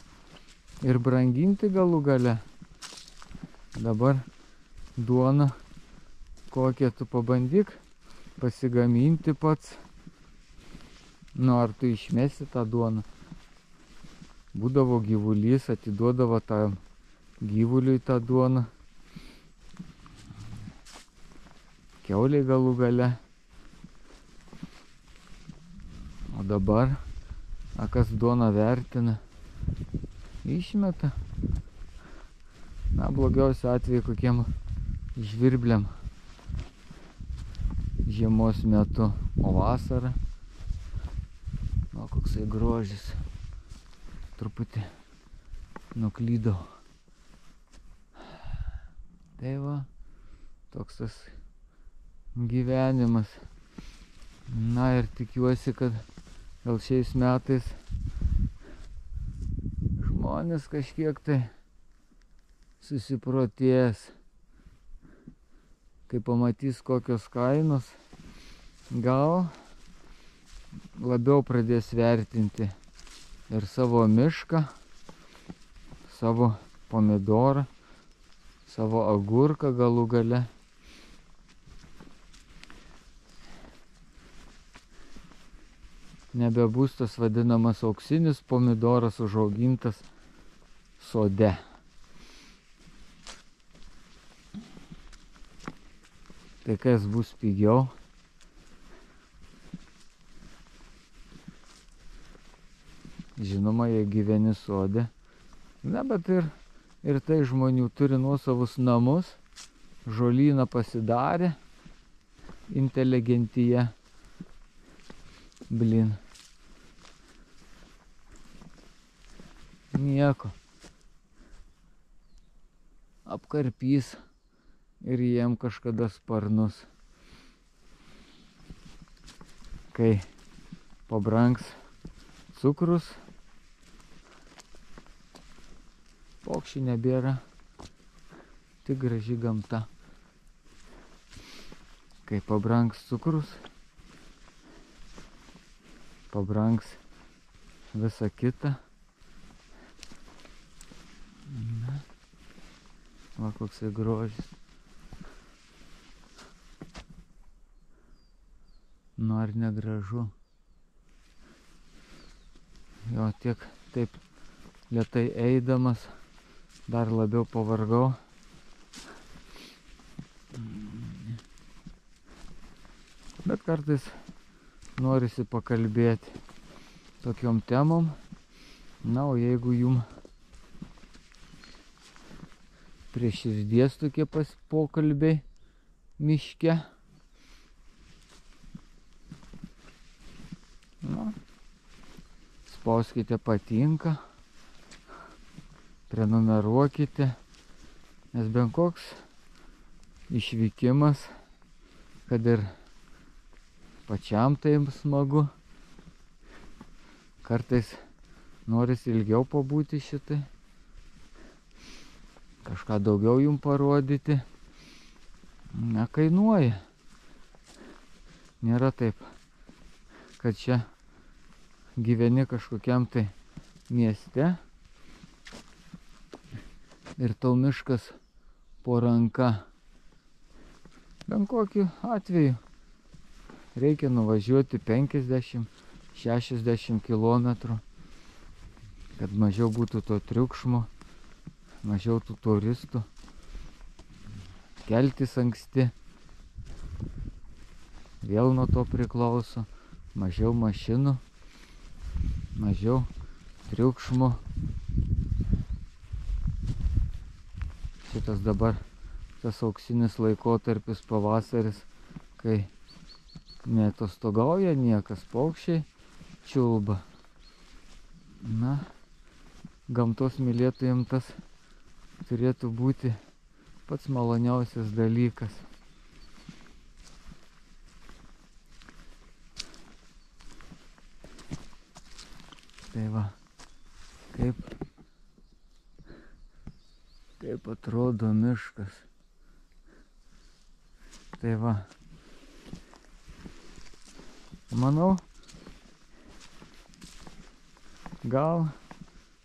ir branginti galų gale. Dabar duona, kokią tu pabandyk pasigaminti pats. Nu, ar tu išmesi tą duoną? Būdavo gyvulys, atiduodavo tam gyvuliui tą duoną. Kiauliai galų gale. O dabar, kas duoną vertina, išmeta. Na, blogiausiu atveju kokiem žvirbliam žiemos metu, o vasarą. O koksai grožis. Truputį nuklydau. Tai va, toks tas gyvenimas. Na ir tikiuosi, kad gal šiais metais žmonės kažkiek tai susiprotės, kai pamatys kokios kainos, gal labiau pradės vertinti ir savo mišką, savo pomidorą, savo agurką galų gale. Nebebus tas vadinamas auksinis pomidoras užaugintas sode. Tai kas bus pigiau? Žinoma, jei gyveni sode. Na, bet ir tai žmonių turi nuosavus namus, žolyną pasidarė, inteligentija. Blin. Nieko. Apkarpys ir jiem kažkada sparnus. Kai pabrangs cukrus, paukščių nebėra, tik graži gamta. Kai pabrangs cukrus, pabrangs visa kita. Na, va koksai grožis. Nu ar negražu? Jo, tiek taip lėtai eidamas dar labiau pavargau. Bet kartais norisi pakalbėti tokiom temom. Na, o jeigu jum prie širdies tokie pokalbiai miške, na, spauskite patinka, prenumeruokite, nes bent koks išvykimas, kad ir pačiam tai smagu, kartais norisi ilgiau pabūti šitai, kažką daugiau jum parodyti, nekainuoja. Nėra taip, kad čia gyveni kažkokiam tai mieste ir tau miškas po ranka. Bent kokiu atveju reikia nuvažiuoti 50-60 km, kad mažiau būtų to triukšmo, mažiau tų turistų, keltis anksti, vėl nuo to priklauso, mažiau mašinų, mažiau triukšmo. Šitas dabar tas auksinis laikotarpis pavasaris, kai neatostogauja niekas, paukščiai čiulba. Na, gamtos mylėtojams tas turėtų būti pats maloniausias dalykas. Tai va, kaip atrodo miškas. Tai va, manau, gal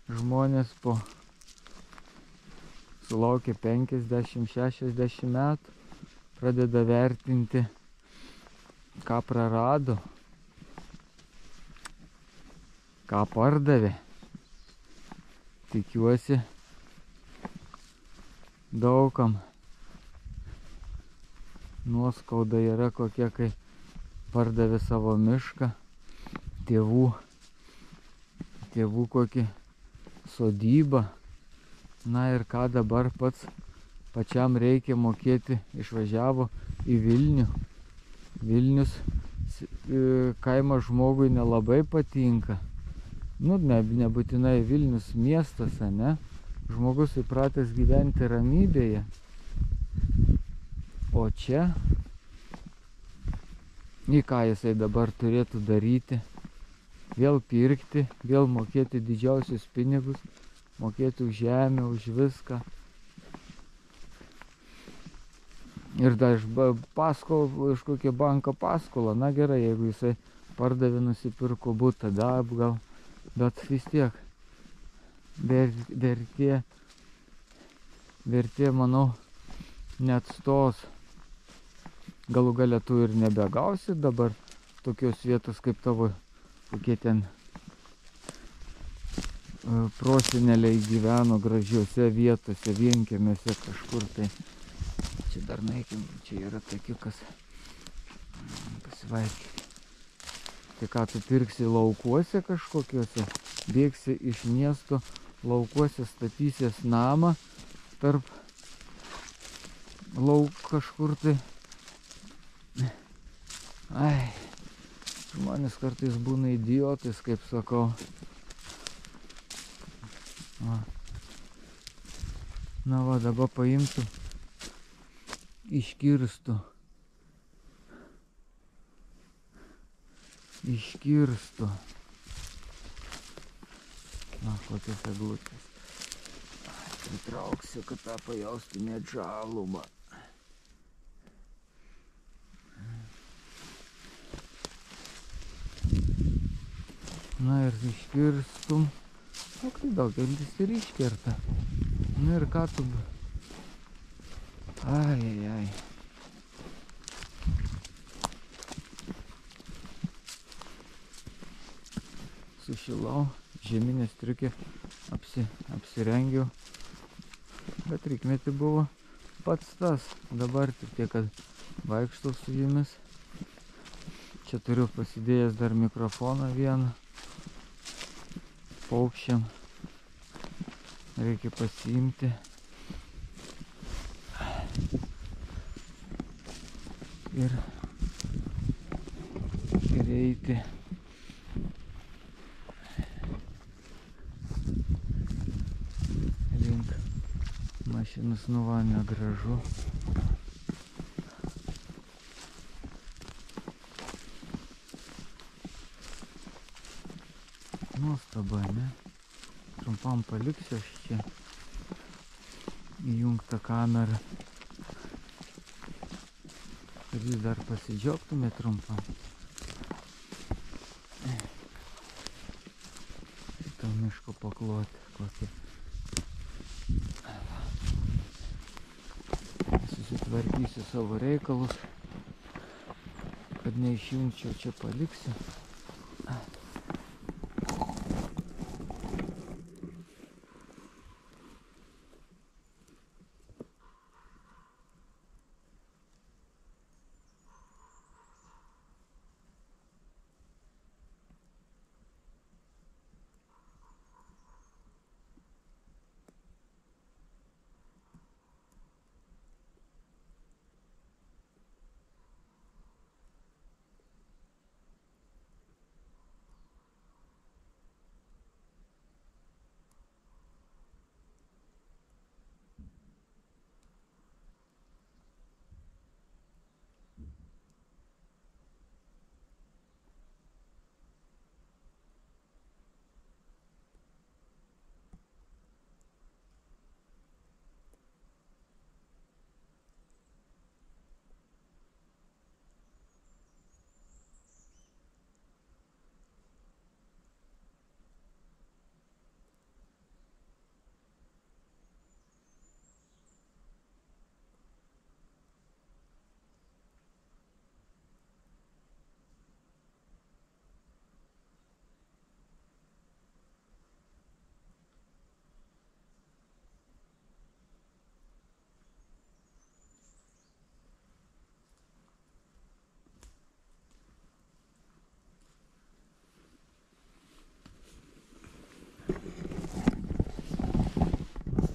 žmonės sulaukia 50-60 metų, pradeda vertinti, ką prarado, ką pardavė. Tikiuosi, daugam nuoskauda yra kokia, kai pardavė savo mišką, tėvų kokį sodybą. Na ir ką dabar pačiam reikia mokėti, išvažiavo į Vilnių. Vilnius kaimo žmogui nelabai patinka. Nu, nebūtinai Vilnius miestas, ne? Žmogus įpratęs gyventi ramybėje. O čia, į ką jisai dabar turėtų daryti? Vėl pirkti, vėl mokėti didžiausius pinigus, mokėti už žemę, už viską. Ir dar iš kokią banko paskolą. Na gerai, jeigu jisai pardavė, nusipirko butą, da atgal, bet vis tiek vertė, manau, neatstos. Galų gale tu ir nebegausi dabar tokios vietos kaip tavo, kokie ten proseneliai gyveno gražiuose vietose, vienkiemiuose kažkur tai. Čia dar naikim, čia yra takiukas pasivaikyti. Tai ką tu pirksi laukuose kažkokiuose, bėgsi iš miesto, laukuose statysies namą tarp lauk kažkur tai. Ai, žmonės kartais būna idiotais, kaip sakau. Va. Na va, dabar paimtų, iškirstų. Na, kokios eglutės. Pritrauksiu, kad tą pajaustų net žalumą. Na ir iškirstum. O kai daugelis ir iškerta. Na ir ką tu... Ai. Sušilau, žieminę striukę apsirengiau. Bet reikmėti buvo pats tas. Dabar tik tiek, kad vaikštau su jumis. Čia turiu pasidėjęs dar mikrofoną vieną. Paukščiam reikia pasiimti. Ir eiti. Link mašinos nuvanio gražu. Nuostaba, ne? Trumpam paliksiu aš čia įjungtą kamerą. Kad jūs dar pasidžiaugtumėt trumpam. Šitą miško paklotę kokią. Susitvarkysiu savo reikalus. Kad neišjungčiau, čia paliksiu.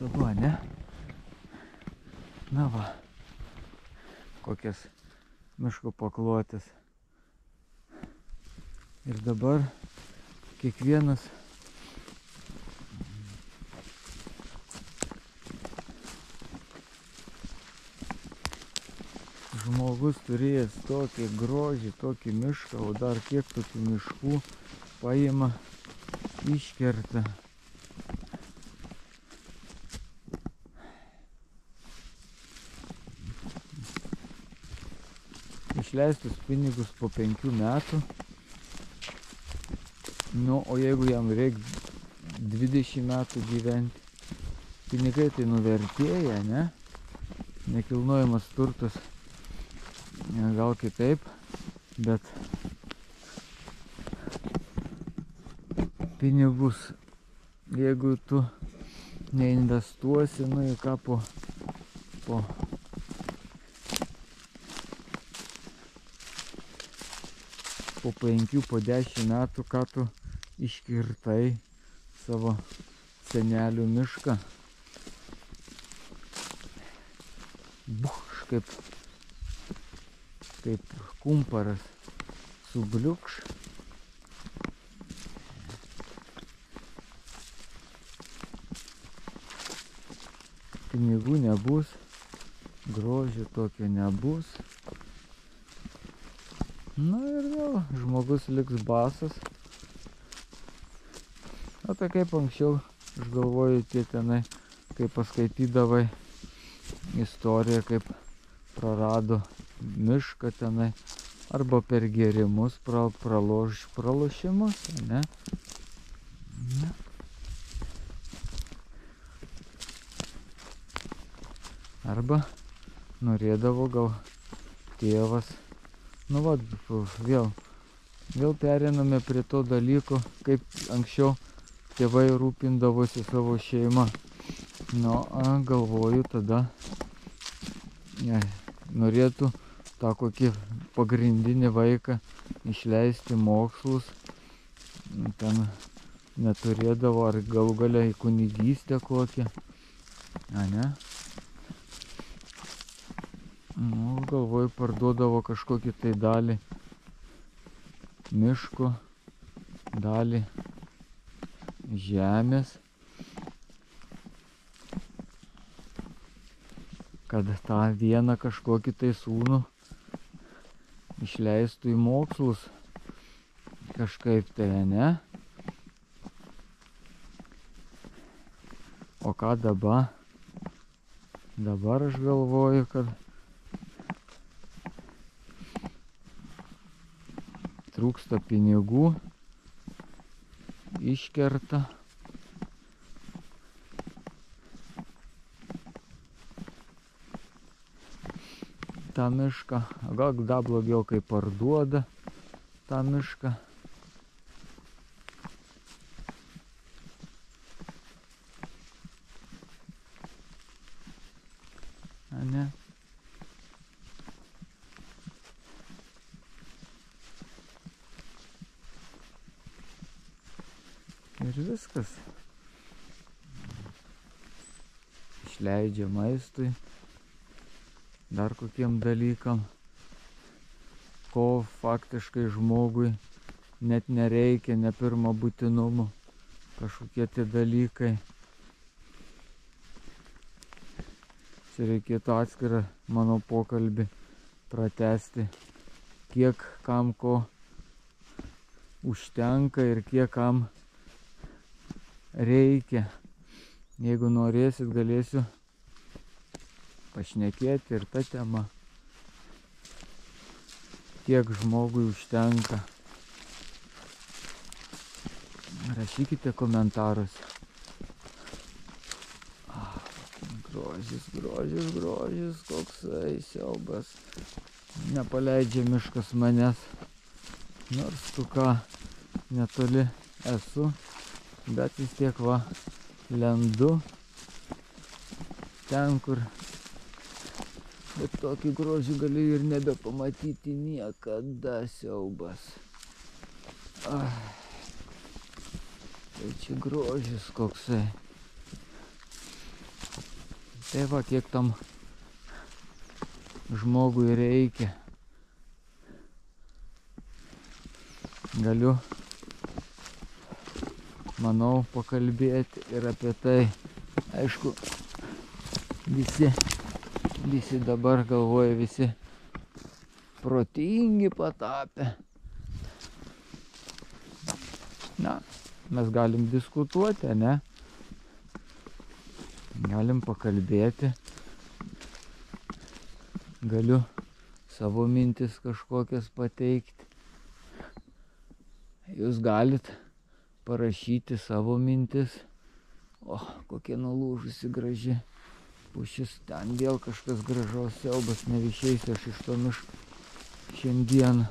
Nuostabu, ne? Na va, kokias miško paklotės. Ir dabar kiekvienas žmogus turėjęs tokį grožį, tokį mišką, o dar kiek tokių miškų paima, iškerta. Išleistus pinigus po 5 metų Nu, o jeigu jam reikia 20 metų gyventi, pinigai tai nuvertėja, ne? Nekilnojamas turtas, gal kitaip, bet pinigus, jeigu tu neinvestuosi, nu į ką po 5, po 10 metų, ką tu iškirtai savo senelių mišką. Buš, kaip kumparas subliukš. Pinigų nebus, grožio tokio nebus. Na ir vėl žmogus liks basas. O tai kaip anksčiau, aš galvoju, tie tenai, kai paskaitydavai istoriją, kaip prarado mišką tenai, arba per gėrimus, pralošimus, ne? Ne. Arba norėdavo gal tėvas, nu va, vėl pereiname prie to dalyko, kaip anksčiau tėvai rūpindavosi savo šeimą. Nu, galvoju, tada norėtų tą kokį pagrindinį vaiką išleisti mokslus, ten neturėdavo, ar galų galia į kunigystę kokią, ne? Nu, galvoju, parduodavo kažkokį tai dalį miško, dalį žemės, kad tą vieną kažkokį tai sūnų išleistų į mokslus kažkaip tai, ne? O ką dabar? Dabar aš galvoju, kad trūksta pinigų, iškerta. Tą mišką, gal dar blogiau, kai parduoda tą mišką. Ne? Ir viskas. Išleidžia maistui, dar kokiem dalykam, ko faktiškai žmogui net nereikia, ne pirmo būtinumo, kažkokie tie dalykai. Čia reikėtų atskirą mano pokalbį pratęsti, kiek kam ko užtenka ir kiek kam reikia. Jeigu norėsit, galėsiu pašnekėti ir tą temą, kiek žmogui užtenka. Rašykite komentaruose. Grožis, grožis, grožis, koksai siaubas. Nepaleidžia miškas manęs, nors tu ką netoli esu, bet vis tiek va lendu ten, kur bet tokį grožį gali ir nebepamatyti niekada, siaubas. Tai čia grožis koksai. Tai va, kiek tam žmogui reikia. Galiu, manau, pakalbėti ir apie tai. Aišku, visi dabar galvoja, visi protingi patapę. Na, mes galim diskutuoti, ne? Galim pakalbėti. Galiu savo mintis kažkokias pateikti. Jūs galit parašyti savo mintis. O, kokia nulūžusi graži pušis. Ten vėl kažkas gražaus, siaubas, nevišeisiu aš iš to miško šiandien.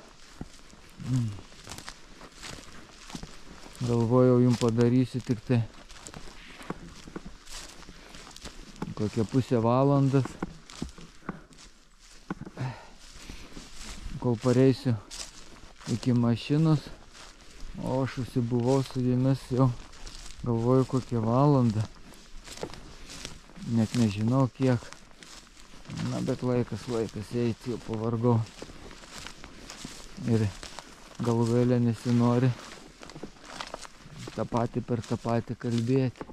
Galvojau, jums padarysiu tik tai kokią pusę valandas, kol pareisiu iki mašinos, o aš užsibuvau su jumis jau, galvoju, kokią valandą, net nežinau kiek, na bet laikas eiti, jau pavargau ir galų gale nesinori tą patį per tą patį kalbėti.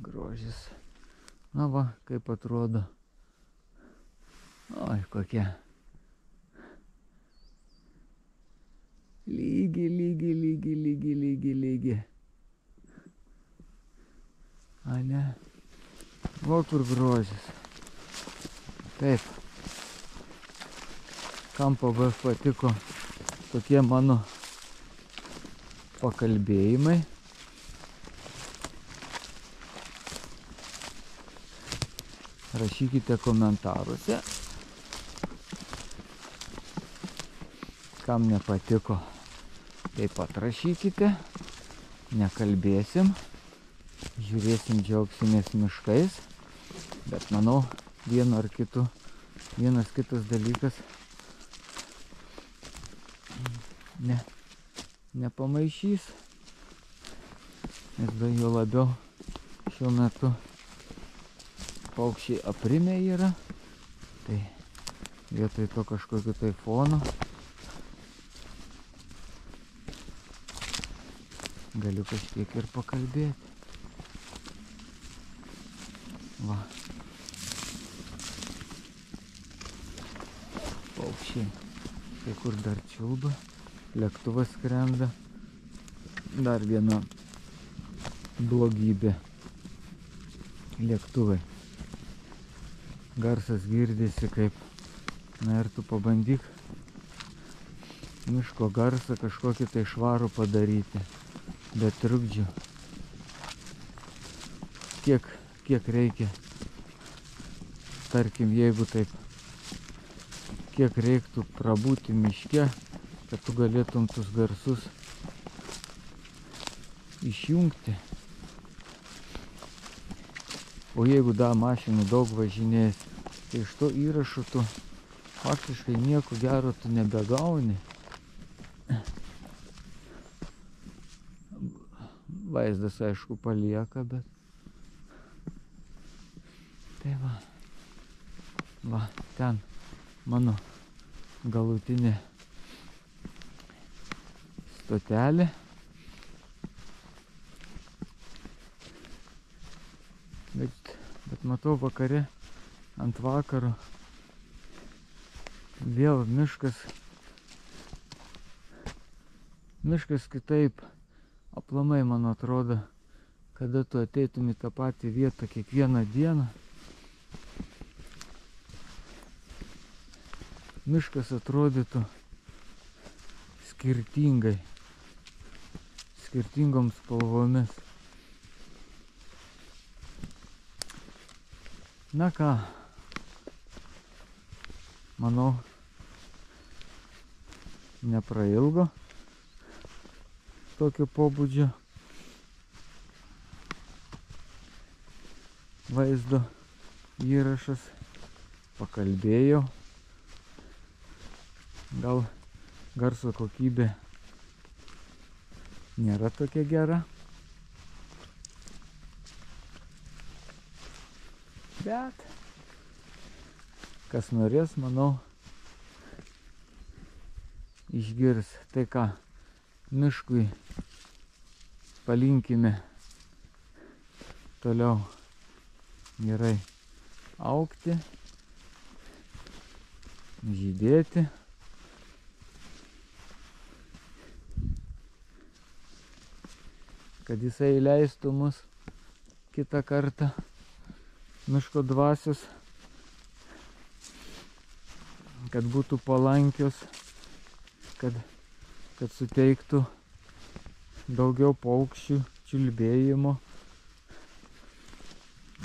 Grožis. Na va, kaip atrodo. Oi, kokia. Lygi. A ne. O kur grožis. Taip. Kam patiko tokie mano pakalbėjimai. Rašykite komentaruose. Kam nepatiko, taip pat rašykite. Nekalbėsim. Žiūrėsim, džiaugsimės miškais. Bet manau, vienas kitas dalykas nepamaišys. Nes dar jo labiau šiuo metu paukščiai aprimę yra. Tai vietoj to kažkokio tai fono galiu kažkiek ir pakalbėti. Va. Paukščiai kai kur dar čiulba. Lėktuvas skrenda. Dar viena blogybė. Lėktuvai. Garsas girdisi kaip, na ir tu pabandyk miško garsą kažkokį tai švarų padaryti, be trukdžių. Kiek reikia, tarkim, jeigu taip, kiek reiktų prabūti miške, kad tu galėtum tus garsus išjungti. O jeigu da mašinų daug važinės, tai iš to įrašų tu faktiškai nieko gero tu nebegauni. Vaizdas aišku palieka, bet tai va, ten mano galutinė stotelė. Bet matau vakare ant vakaro vėl miškas kitaip aplamai, man atrodo, kada tu ateitum į tą patį vietą kiekvieną dieną. Miškas atrodytų skirtingom spalvomis. Na ką, manau, neprailgo tokio pobūdžio vaizdo įrašas. Pakalbėjau. Gal garso kokybė nėra tokia gera. Bet kas norės, manau, išgirs. Tai ką, miškui palinkime toliau gerai augti, žydėti. Kad jisai leistų mus kitą kartą miško dvasios kad būtų palankios, kad suteiktų daugiau paukščių čiulbėjimo,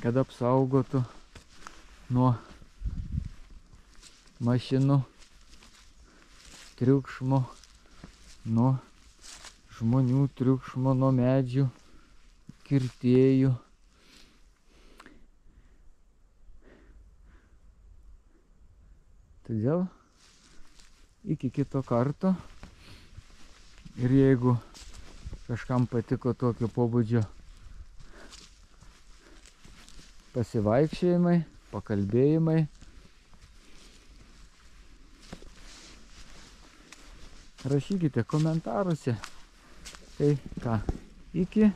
kad apsaugotų nuo mašinų triukšmo, nuo žmonių triukšmo, nuo medžių kirtėjų. Todėl iki kito karto, ir jeigu kažkam patiko tokio pobūdžio pasivaikščiojimai, pakalbėjimai, rašykite komentaruose. Tai ką, iki